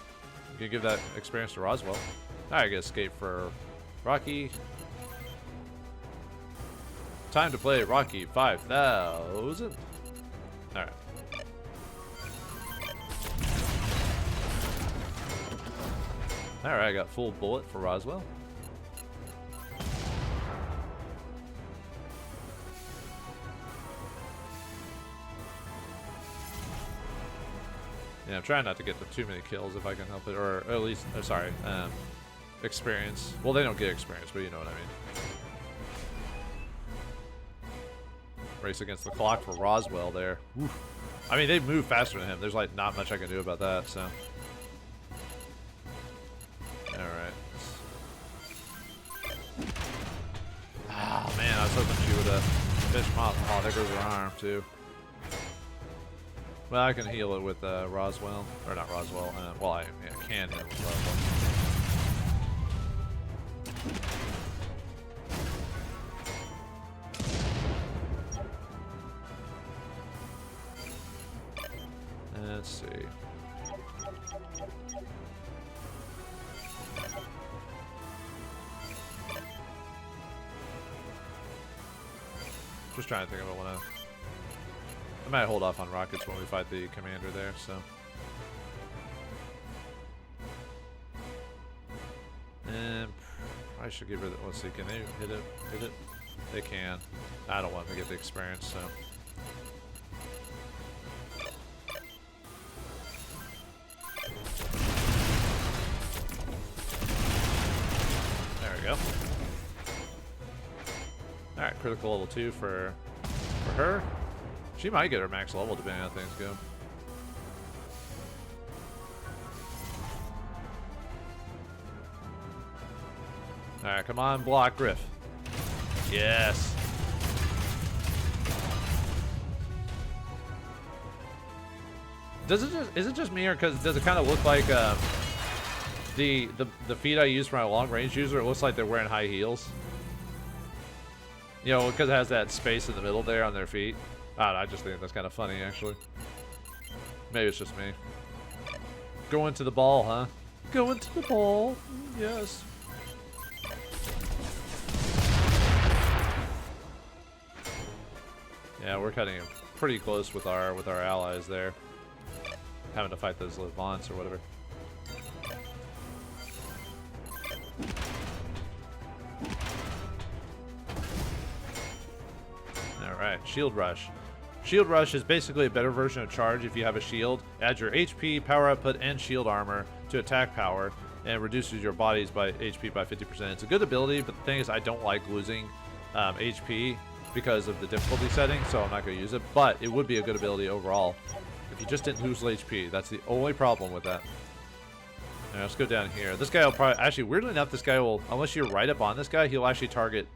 you can give that experience to Roswell. Alright, get escape for Rocky. Time to play Rocky 5000. Alright. Alright, I got full bullet for Roswell. Yeah, I'm trying not to get too many kills if I can help it, or at least, sorry, experience. Well, they don't get experience, but you know what I mean. Race against the clock for Roswell there. Oof. I mean, they move faster than him. There's like not much I can do about that, so. Alright. Ah, man, I was hoping she would finish him off. Oh, there goes her arm, too. Well, I can heal it with Roswell. Or not Roswell. Well, I can heal it with Roswell. Let's see. Just trying to think of what I might hold off on rockets when we fight the commander there, so. And I should get rid of it. Let's see, can they hit it? Hit it? They can. I don't want them to get the experience, so. There we go. Alright, critical level 2 for her. She might get her max level depending on how things go. Alright, come on, block Griff. Yes. Is it just me, or does it kind of look like the feet I use for my long range user? It looks like they're wearing high heels. You know, because it has that space in the middle there on their feet. I don't know, I just think that's kind of funny, actually. Maybe it's just me. Going to the ball, huh? Going to the ball. Yes. Yeah, we're cutting it pretty close with our allies there. Having to fight those Levants or whatever. Alright, Shield Rush. Shield Rush is basically a better version of Charge if you have a shield. Adds your HP, power output, and shield armor to attack power, and reduces your body's HP by 50%. It's a good ability, but the thing is I don't like losing HP because of the difficulty setting, so I'm not going to use it. But it would be a good ability overall if you just didn't lose HP. That's the only problem with that. Now, let's go down here. This guy will probably... Actually, weirdly enough, this guy will... Unless you're right up on this guy, he'll actually target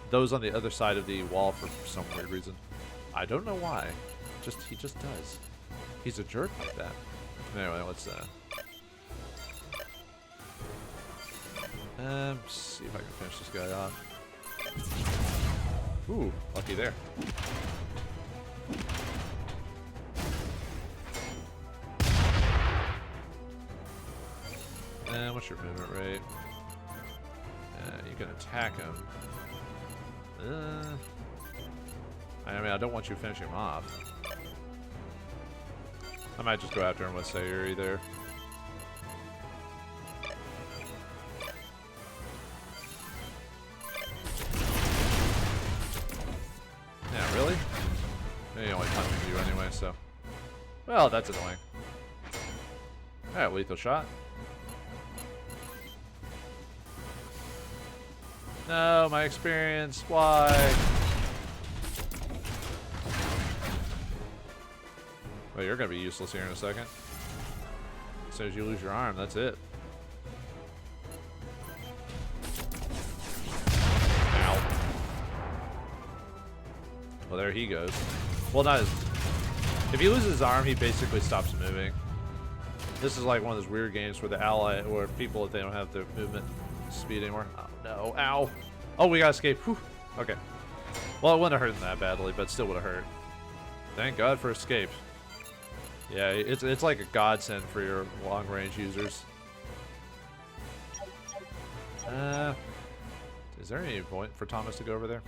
those on the other side of the wall for some weird reason. I don't know why. He just does. He's a jerk like that. Anyway, let's see if I can finish this guy off. Ooh, lucky there. what's your movement rate? You can attack him. I mean, I don't want you finishing him off. I might just go after him with Sayuri there. Yeah, really? He only punches you anyway, so. Well, that's annoying. Alright, lethal shot. No, my experience. Why? Well, you're gonna be useless here in a second. As soon as you lose your arm, that's it. Ow. Well, there he goes. Well, not his. If he loses his arm, he basically stops moving. This is like one of those weird games where the ally or people, if they don't have their movement speed anymore. Oh no! Ow! Oh, we gotta escape. Whew. Okay. Well, it wouldn't have hurt him that badly, but still would have hurt. Thank God for escape. Yeah, it's like a godsend for your long-range users. Is there any point for Thomas to go over there?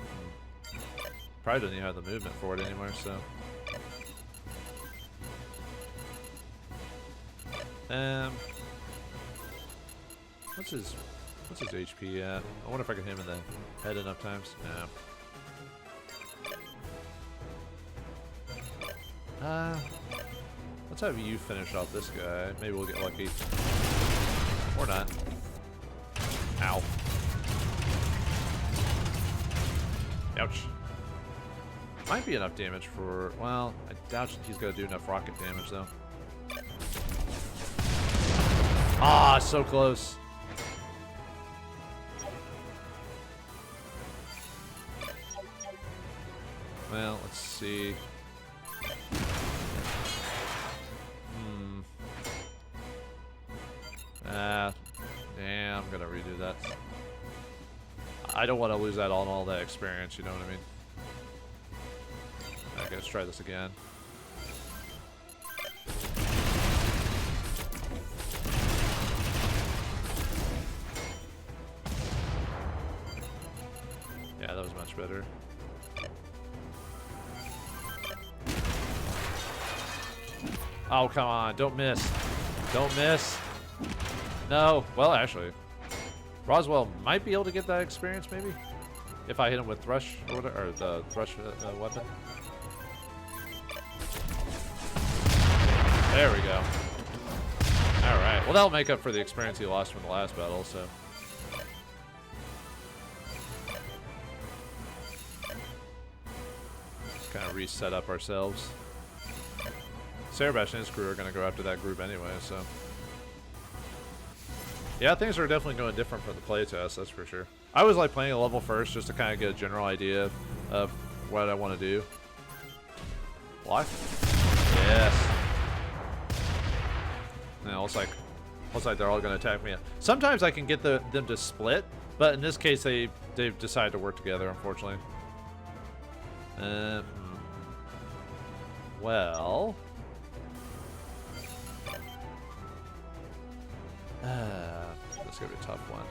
Probably doesn't even have the movement for it anymore, so. What's his HP at? I wonder if I can hit him in the head enough times. No. Let's have you finish off this guy. Maybe we'll get lucky. Or not. Ow. Ouch. Might be enough damage for... Well, I doubt he's going to do enough rocket damage, though. Ah, so close. Well, let's see. Damn, I'm gonna redo that. I don't want to lose that on all that experience, you know what I mean? Okay, let's try this again. Yeah, that was much better. Oh, come on. Don't miss. Don't miss. No. Well, actually, Roswell might be able to get that experience, maybe? If I hit him with Thrush or whatever, or the Thrush weapon. There we go. Alright. Well, that'll make up for the experience he lost from the last battle, so. Just kind of reset up ourselves. Cerebash and his crew are going to go after that group anyway, so. Yeah, things are definitely going different from the playtest, that's for sure. I always like playing a level first just to kind of get a general idea of what I want to do. Block? Yes. Yeah, looks like they're all going to attack me. Sometimes I can get them to split, but in this case they've decided to work together, unfortunately. Well... that's gonna be a tough one.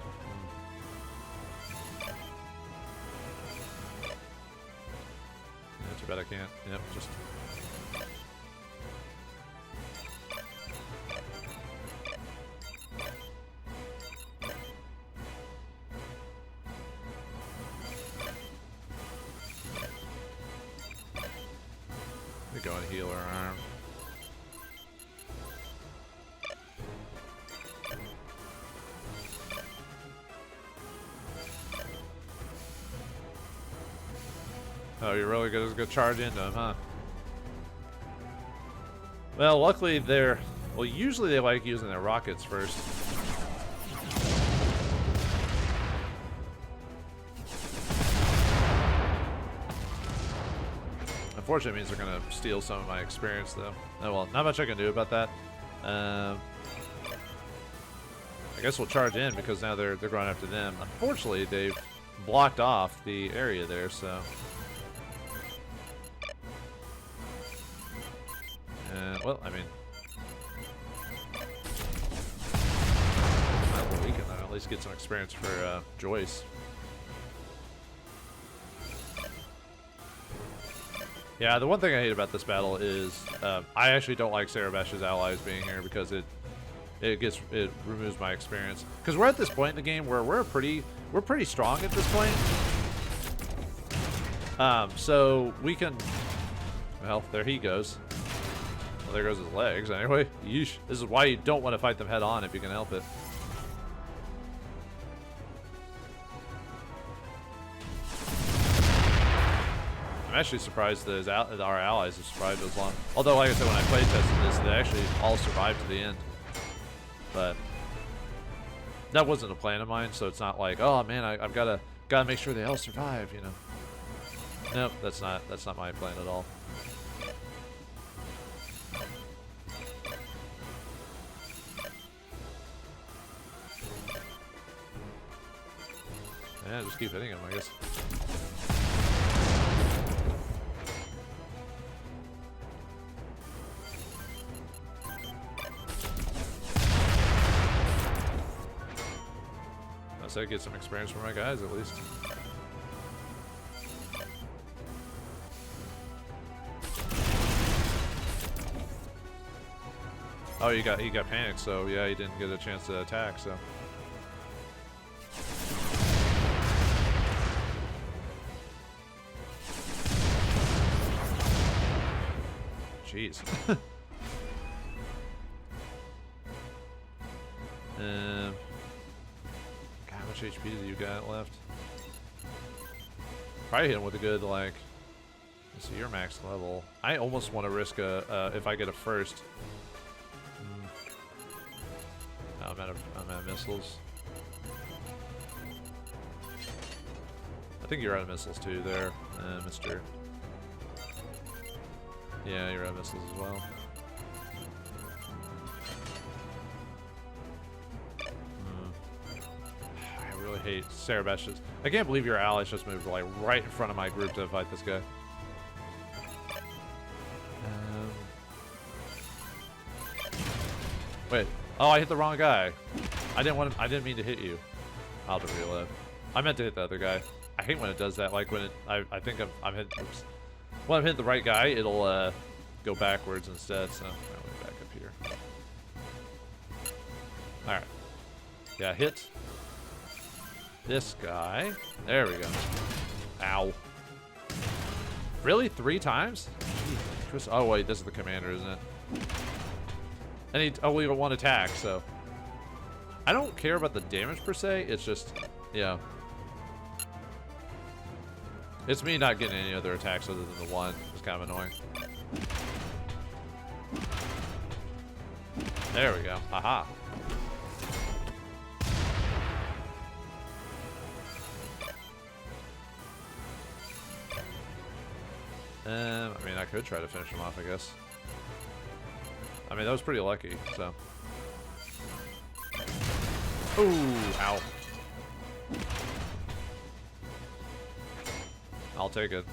Yeah, too bad I can't. Yep, just. We go and heal our arm. Oh, you're really gonna go charge into him, huh? Well, luckily they're... Well, usually they like using their rockets first. Unfortunately, it means they're gonna steal some of my experience, though. Oh well, not much I can do about that. I guess we'll charge in because now they're going after them. Unfortunately, they've blocked off the area there, so... well, I mean... get some experience for Joyce. Yeah, the one thing I hate about this battle is I actually don't like Sarabash's allies being here because it removes my experience. Because we're at this point in the game where we're pretty strong at this point. So we can. Well, there he goes. Well, there goes his legs. Anyway, yeesh. This is why you don't want to fight them head on if you can help it. I'm actually surprised that our allies have survived as long. Although, like I said, when I play tested this, they actually all survived to the end. But that wasn't a plan of mine, so it's not like, oh man, I've gotta make sure they all survive, you know. Nope, that's not my plan at all. Yeah, just keep hitting him, I guess. I get some experience for my guys at least. Oh, he got panicked, so yeah, he didn't get a chance to attack. So jeez. How much HP do you got left? Probably hit him with a good, like, let's see, you're max level. I almost want to risk if I get a first. No, I'm out of missiles. I think you're out of missiles too there, Mr. Yeah, you're out of missiles as well. I really hate Sarabash's. I can't believe your allies just moved like right in front of my group to fight this guy. Wait. Oh, I hit the wrong guy. I didn't mean to hit you. I'll have to reload. I meant to hit the other guy. I hate when it does that. Like when I think I'm hitting. Oops. When I'm hitting the right guy, it'll go backwards instead. So I'm way back up here. All right. Yeah, hit this guy. There we go. Ow. Really? 3 times? Jeez. Oh wait, this is the commander, isn't it? And he only got 1 attack, so I don't care about the damage per se. It's just, yeah, it's me not getting any other attacks other than the 1. It's kind of annoying. There we go. Haha. I mean, I could try to finish him off, I guess. I mean, that was pretty lucky, so. Ooh, ow. I'll take it.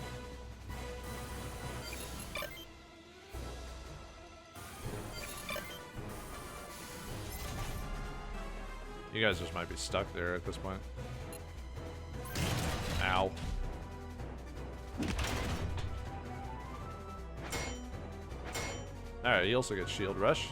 You guys just might be stuck there at this point. Ow. Alright, he also gets shield rush.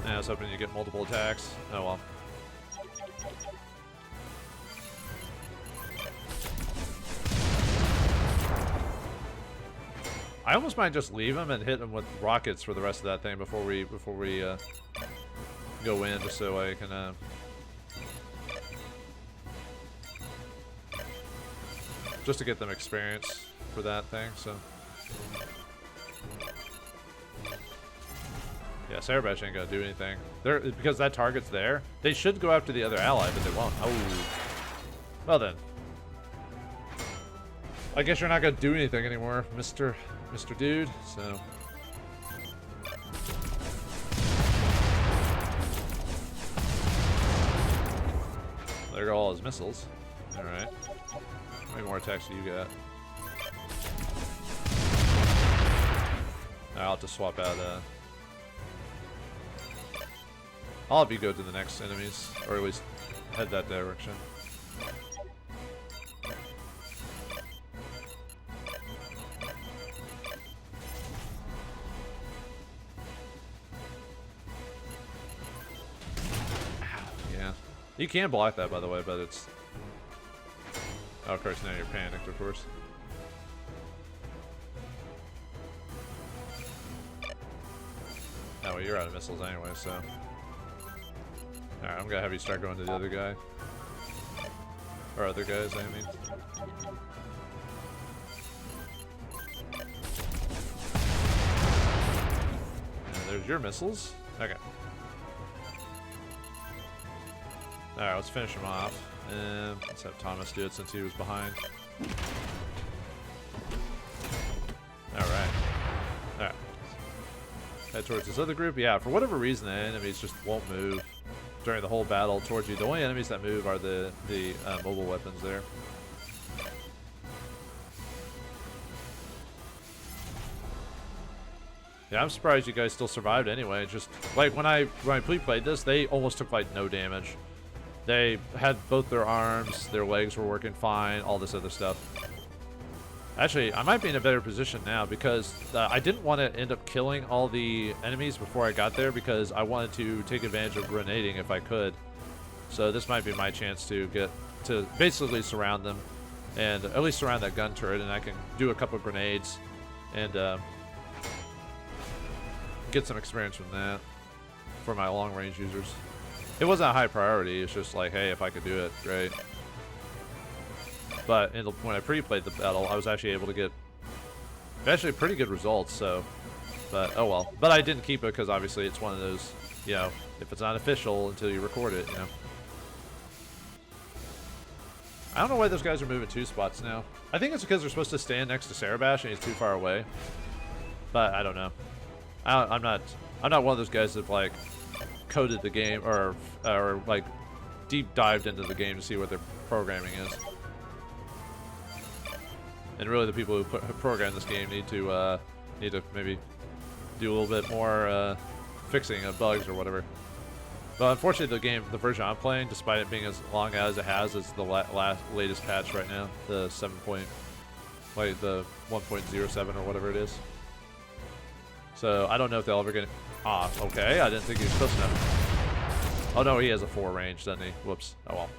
I was hoping you get multiple attacks. Oh well. I almost might just leave him and hit him with rockets for the rest of that thing before we go in, just so I can just to get them experience for that thing. So yeah, Sarabash ain't gonna do anything. They're because that target's there. They should go after the other ally, but they won't. Oh, well then. I guess you're not gonna do anything anymore, Mr. Dude. So. There go all his missiles. Alright. How many more attacks do you got? I'll have to swap out, I'll have you go to the next enemies, or at least head that direction. Yeah. You can block that, by the way, but it's... Oh, of course, now you're panicked, of course. Oh, well, you're out of missiles anyway, so... Alright, I'm gonna have you start going to the other guy. Or other guys, I mean. And there's your missiles. Okay. Alright, let's finish him off. And let's have Thomas do it since he was behind. Alright. Alright. Head towards this other group. Yeah, for whatever reason, the enemies just won't move during the whole battle towards you. The only enemies that move are the mobile weapons there. Yeah, I'm surprised you guys still survived anyway. Just like when I played this, they almost took like no damage. They had both their arms, their legs were working fine, all this other stuff. Actually, I might be in a better position now because I didn't want to end up killing all the enemies before I got there because I wanted to take advantage of grenading if I could. So this might be my chance to get to basically surround them and at least surround that gun turret, and I can do a couple grenades and get some experience from that for my long range users. It wasn't a high priority, it's just like, hey, if I could do it, great. But when I pre-played the battle, I was actually able to get actually pretty good results, so... But, oh well. But I didn't keep it because obviously it's one of those, you know, if it's not official until you record it, you know. I don't know why those guys are moving 2 spots now. I think it's because they're supposed to stand next to Sarabash and he's too far away. But I don't know. I'm not one of those guys that like coded the game or like deep dived into the game to see what their programming is. And really, the people who program this game need to maybe do a little bit more fixing of bugs or whatever. But unfortunately, the version I'm playing, despite it being as long as it has, is the latest patch right now, the 1.07 or whatever it is. So I don't know if they'll ever get. Ah, okay. I didn't think he was close enough. Oh no, he has a 4 range, doesn't he? Whoops. Oh well.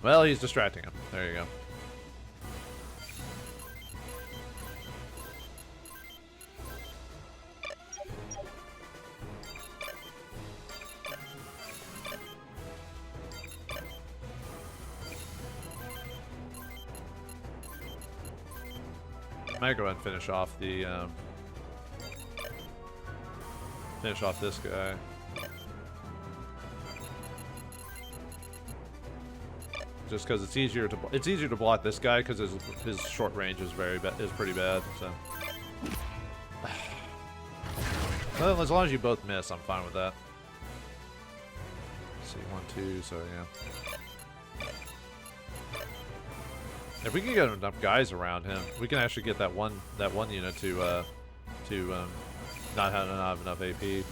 Well, he's distracting him. There you go. I might go ahead and finish off the this guy. Just because it's easier to block this guy because his short range is pretty bad. So, well, as long as you both miss, I'm fine with that. Let's see, 1, 2. So yeah. If we can get enough guys around him, we can actually get that one unit to not have enough AP.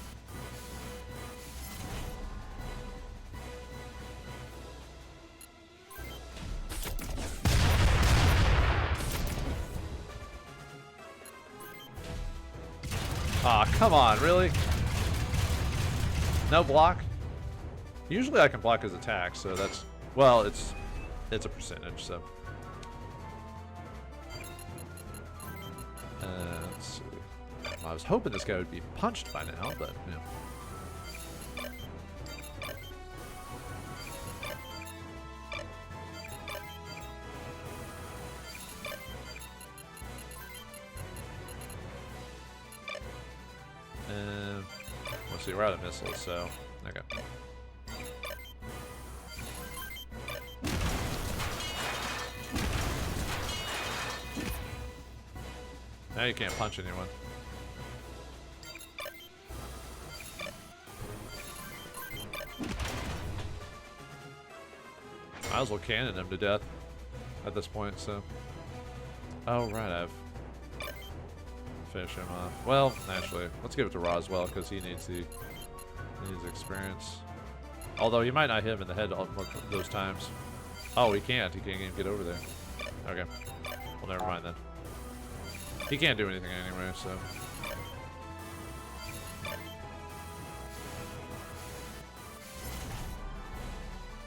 Ah, come on, really? No block? Usually I can block his attack, so that's, well, it's a percentage, so. Let's see. Well, I was hoping this guy would be punched by now, but you know. Let's see, we're out of missiles, so okay. Now you can't punch anyone. Might as well cannon him to death at this point, so. Oh, right, I've finished him off. Well, actually, let's give it to Roswell, because he needs experience. Although, he might not hit him in the head all those times. Oh, he can't. He can't even get over there. Okay. Well, never mind then. He can't do anything anyway, so.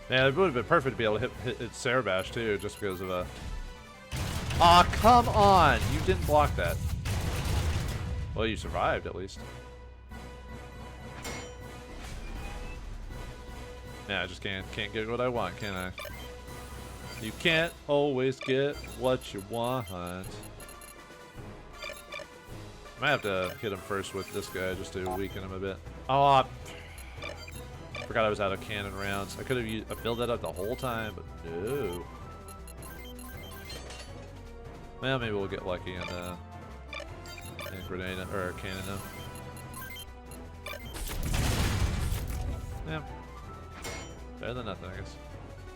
Yeah, it would have been perfect to be able to hit Sarah Bash too, just because of a. Aw, come on! You didn't block that. Well, you survived at least. Yeah, I just can't get what I want, can I? You can't always get what you want. Might have to hit him first with this guy just to weaken him a bit. Oh, forgot I was out of cannon rounds. I could have built that up the whole time, but no. Well, maybe we'll get lucky and grenade or cannon him. Yeah, better than nothing, I guess.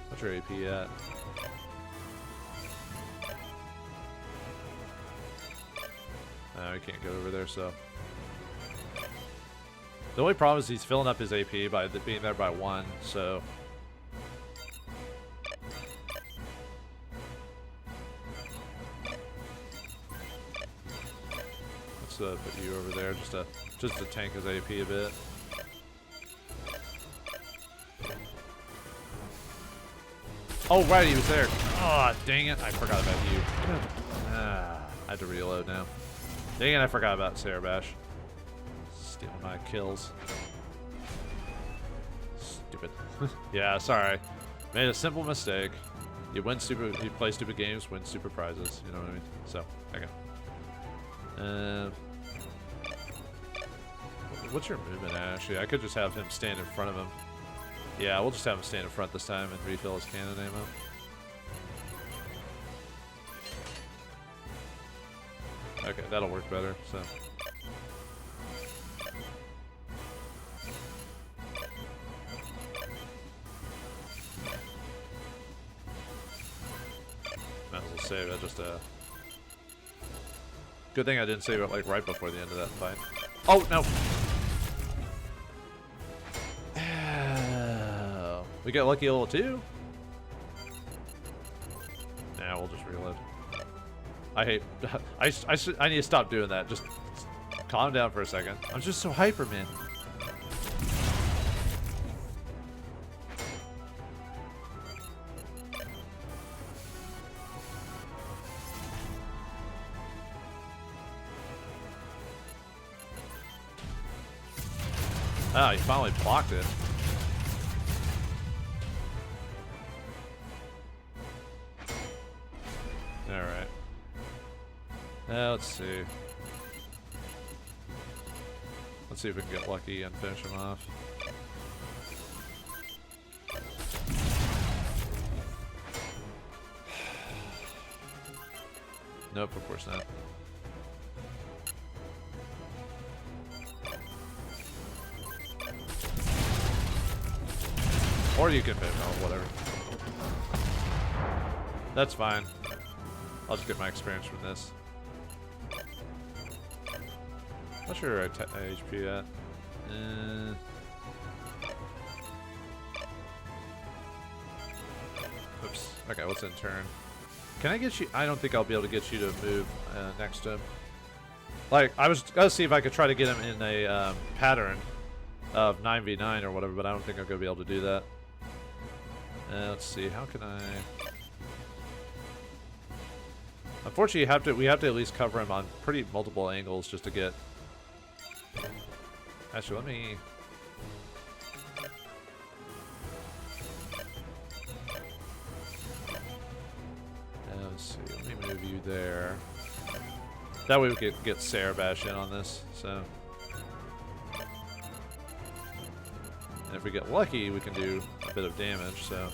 What's your AP at? No, he can't get over there, so. The only problem is he's filling up his AP by being there by 1, so. Let's put you over there just to tank his AP a bit. Oh, right, he was there. Oh, dang it. I forgot about you. I had to reload now. Dang it, I forgot about Sarah Bash. Stealing my kills. Stupid. Yeah, sorry. Made a simple mistake. You play stupid games, win stupid prizes. You know what I mean? So, okay. What's your movement, actually? I could just have him stand in front of him. Yeah, we'll just have him stand in front this time and refill his cannon ammo. Okay, that'll work better, so. Might as well save it, just good thing I didn't save it like right before the end of that fight. Oh, no! We got lucky level 2? Nah, we'll just reload. I hate. I need to stop doing that. Just calm down for a second. I'm just so hyper, man. Ah, he finally blocked it. Alright. Let's see. Let's see if we can get lucky and finish him off. Nope, of course not. Or you can fit, no, whatever. That's fine. I'll just get my experience from this. Not sure where HP at. Oops. Okay, what's in turn? Can I get you? I don't think I'll be able to get you to move next to him. Like, I was gonna see if I could try to get him in a pattern of 9v9 or whatever, but I don't think I'm gonna be able to do that. Let's see. How can I? Unfortunately, we have to at least cover him on pretty multiple angles just to get. Actually, let me. Let's see. Let me move you there. That way we could get Sarah Bash in on this. So, and if we get lucky, we can do a bit of damage. So.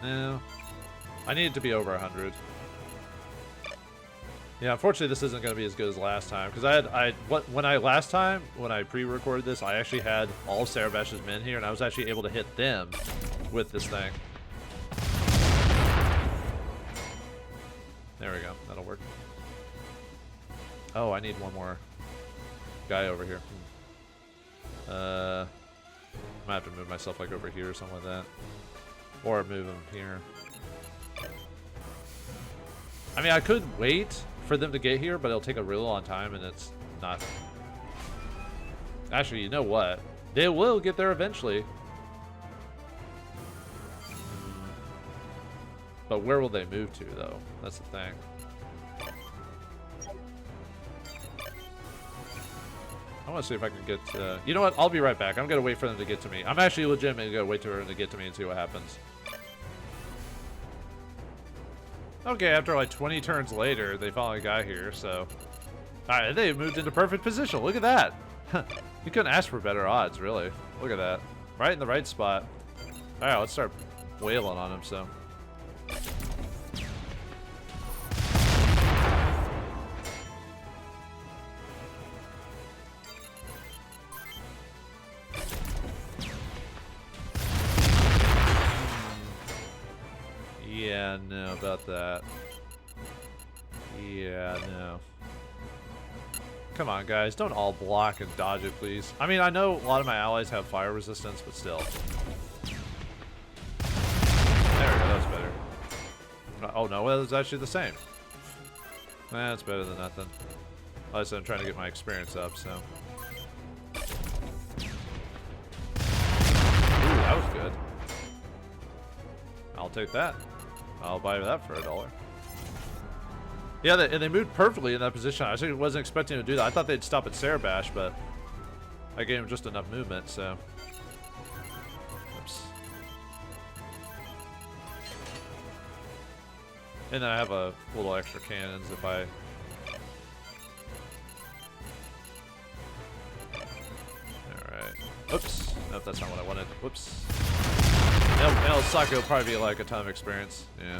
No. I need it to be over 100. Yeah, unfortunately, this isn't going to be as good as last time because when I pre-recorded this, I actually had all of Sarabash's men here, and I was actually able to hit them with this thing. There we go. That'll work. Oh, I need one more guy over here. I might have to move myself like over here or something like that, or move him here. I mean, I could wait for them to get here, but it'll take a really long time, and it's not... Actually, you know what? They will get there eventually. But where will they move to, though? That's the thing. I want to see if I can get... you know what? I'll be right back. I'm going to wait for them to get to me. I'm actually legitimately going to wait for them to get to me and see what happens. Okay, after like 20 turns later, they finally got here, so... Alright, they moved into perfect position. Look at that! You couldn't ask for better odds, really. Look at that. Right in the right spot. Alright, let's start wailing on them, so... Yeah, no, about that. Yeah, no. Come on, guys. Don't all block and dodge it, please. I mean, I know a lot of my allies have fire resistance, but still. There we go. That was better. Oh, no. Well, it's actually the same. That's better than nothing. Like I said, I'm trying to get my experience up, so. Ooh, that was good. I'll take that. I'll buy that for $1. Yeah, and they moved perfectly in that position. I actually wasn't expecting to do that. I thought they'd stop at Sarabash, but I gave them just enough movement, so. Oops. And then I have a little extra cannons if I... Alright. Oops. Nope, that's not what I wanted. Whoops. El Sake will probably be like a ton of experience. Yeah.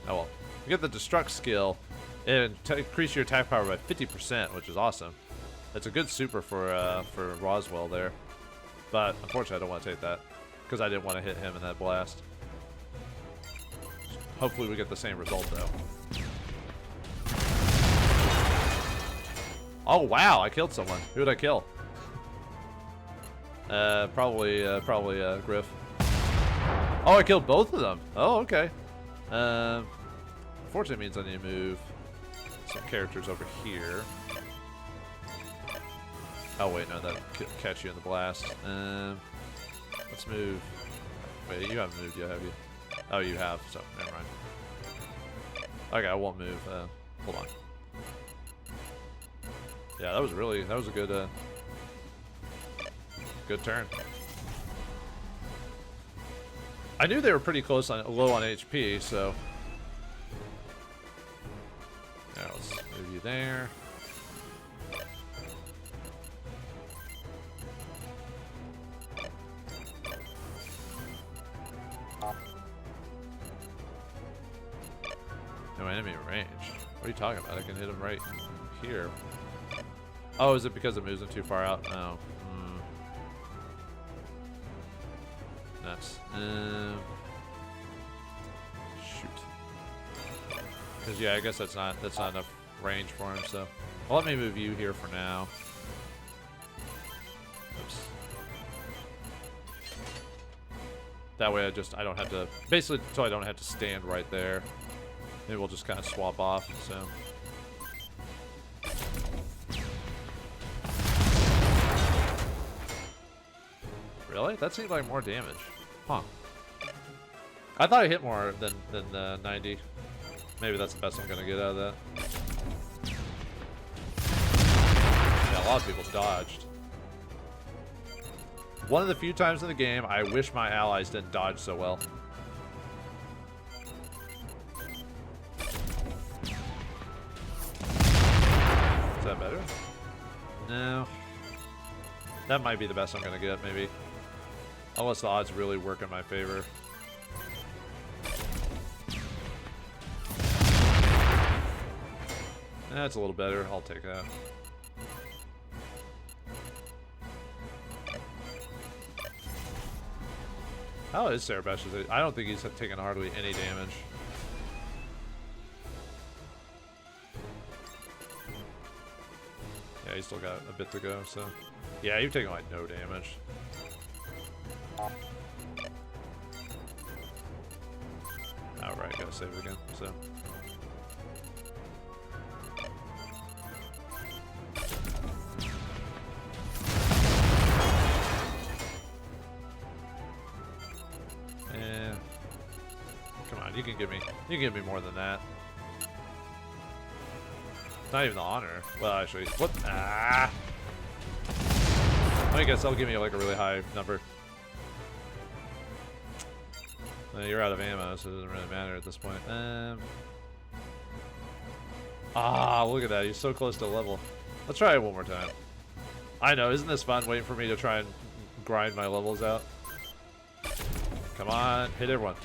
Oh well. You get the Destruct skill and increase your attack power by 50%, which is awesome. It's a good super for Roswell there. But unfortunately, I don't want to take that because I didn't want to hit him in that blast. Hopefully, we get the same result though. Oh wow! I killed someone. Who did I kill? Probably Griff. Oh, I killed both of them. Oh, okay. Unfortunately, means I need to move some characters over here. Oh wait, no, that could catch you in the blast. Let's move. Wait, you haven't moved yet, have you? Oh, you have. So never mind. Okay, I won't move. Hold on. Yeah, that was a good, good turn. I knew they were pretty close on low on HP, so. Yeah, let's move you there. No enemy range. What are you talking about? I can hit him right here. Oh, is it because it moves him too far out? No. Nuts. Shoot. Because yeah, I guess that's not enough range for him. So, well, let me move you here for now. Oops. That way, I don't have to basically, so I don't have to stand right there. Maybe we'll just kind of swap off. So. Really? That seemed like more damage. Huh. I thought I hit more than 90. Maybe that's the best I'm gonna get out of that. Yeah, a lot of people dodged. One of the few times in the game, I wish my allies didn't dodge so well. Is that better? No. That might be the best I'm gonna get, maybe. Unless the odds really work in my favor. That's a little better. I'll take that. How is Cerebash? I don't think he's taken hardly any damage. Yeah, he's still got a bit to go, so... Yeah, you've taken like no damage. Alright, gotta save it again, so... Eh. Come on, you can give me more than that. Not even the honor. Well, actually, what? Ah! I guess that'll give me like a really high number. You're out of ammo, so it doesn't really matter at this point. Ah, look at that. You're so close to level. Let's try it one more time. I know, isn't this fun waiting for me to try and grind my levels out? Come on, hit everyone.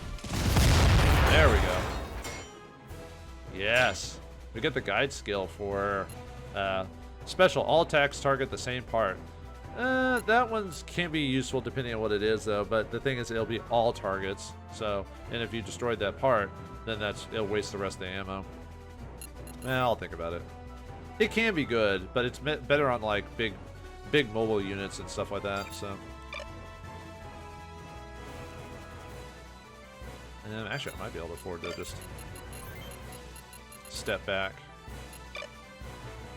There we go. Yes. We get the guide skill for special. All attacks target the same part. That one's can be useful depending on what it is, though. But the thing is, it'll be all targets. So, and if you destroyed that part, then it'll waste the rest of the ammo. I'll think about it. It can be good, but it's better on like big mobile units and stuff like that. So, and actually, I might be able to afford to just step back.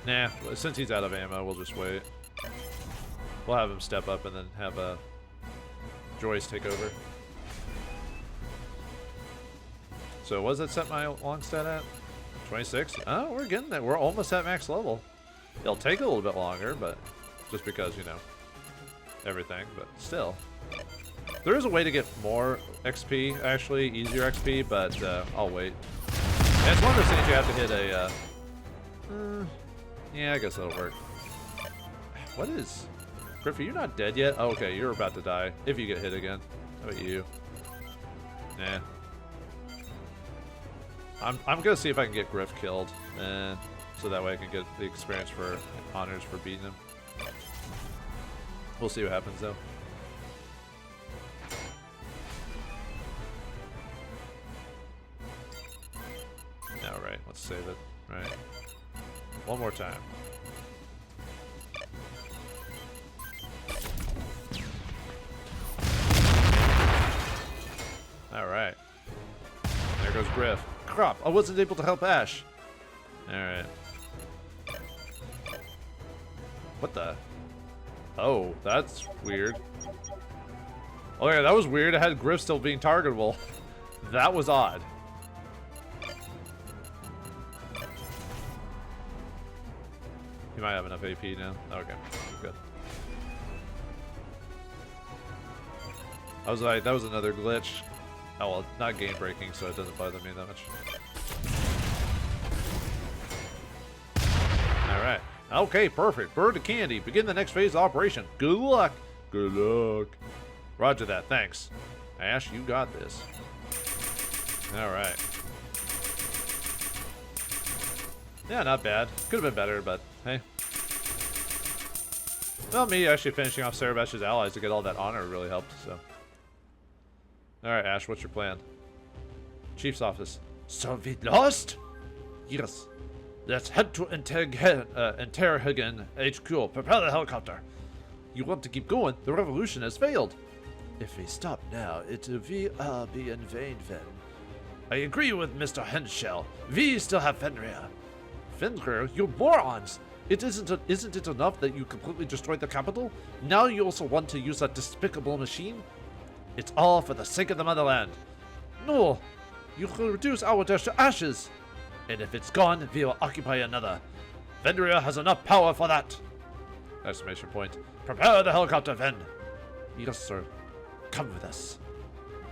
Nah, since he's out of ammo, we'll just wait. We'll have him step up and then have Joyce take over. So what does that set my long stat at? 26? Oh, we're getting there. We're almost at max level. It'll take a little bit longer, but just because, you know, everything, but still. There is a way to get more XP, actually, easier XP, but I'll wait. And it's one of those things you have to hit a, yeah, I guess that'll work. What is... Griffey, you're not dead yet? Oh, okay, you're about to die if you get hit again. How about you? Nah. I'm gonna see if I can get Griff killed, so that way I can get the experience for honors for beating him. We'll see what happens though. Alright, let's save it. Right. One more time. Alright. There goes Griff. Crap, I wasn't able to help Ash. Alright. What the? Oh, that's weird. Oh yeah, that was weird. I had Griff still being targetable. That was odd. He might have enough AP now. Okay, good. I was like, that was another glitch. Oh well, not game breaking, so it doesn't bother me that much. Alright. Okay, perfect. Bird of candy. Begin the next phase of operation. Good luck. Good luck. Roger that. Thanks. Ash, you got this. Alright. Yeah, not bad. Could have been better, but hey. Well, me actually finishing off Cerebash's allies to get all that honor really helped, so. Alright, Ash, what's your plan? Chief's office. So we lost? Yes. Let's head to Interhagen HQ. Prepare the helicopter. You want to keep going? The revolution has failed. If we stop now, it will be in vain then. I agree with Mr. Henschel. We still have Fenrir. Fenrir? You morons! Isn't it enough that you completely destroyed the capital? Now you also want to use that despicable machine? It's all for the sake of the motherland. No! You will reduce our dash to ashes! And if it's gone, we will occupy another. Fenrir has enough power for that! Exclamation point. Prepare the helicopter, Ven! Yes, sir. Come with us.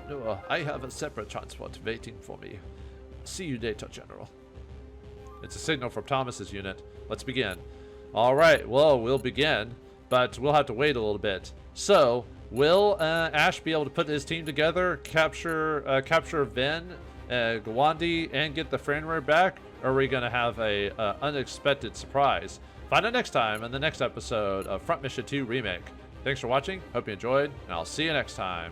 No, I have a separate transport waiting for me. See you later, General. It's a signal from Thomas's unit. Let's begin. Alright, well, we'll begin, but we'll have to wait a little bit. So, will Ash be able to put his team together, capture Ven, Gwandi, and get the Fenrir back? or are we going to have a unexpected surprise? Find out next time in the next episode of Front Mission 2 Remake. Thanks for watching. Hope you enjoyed, and I'll see you next time.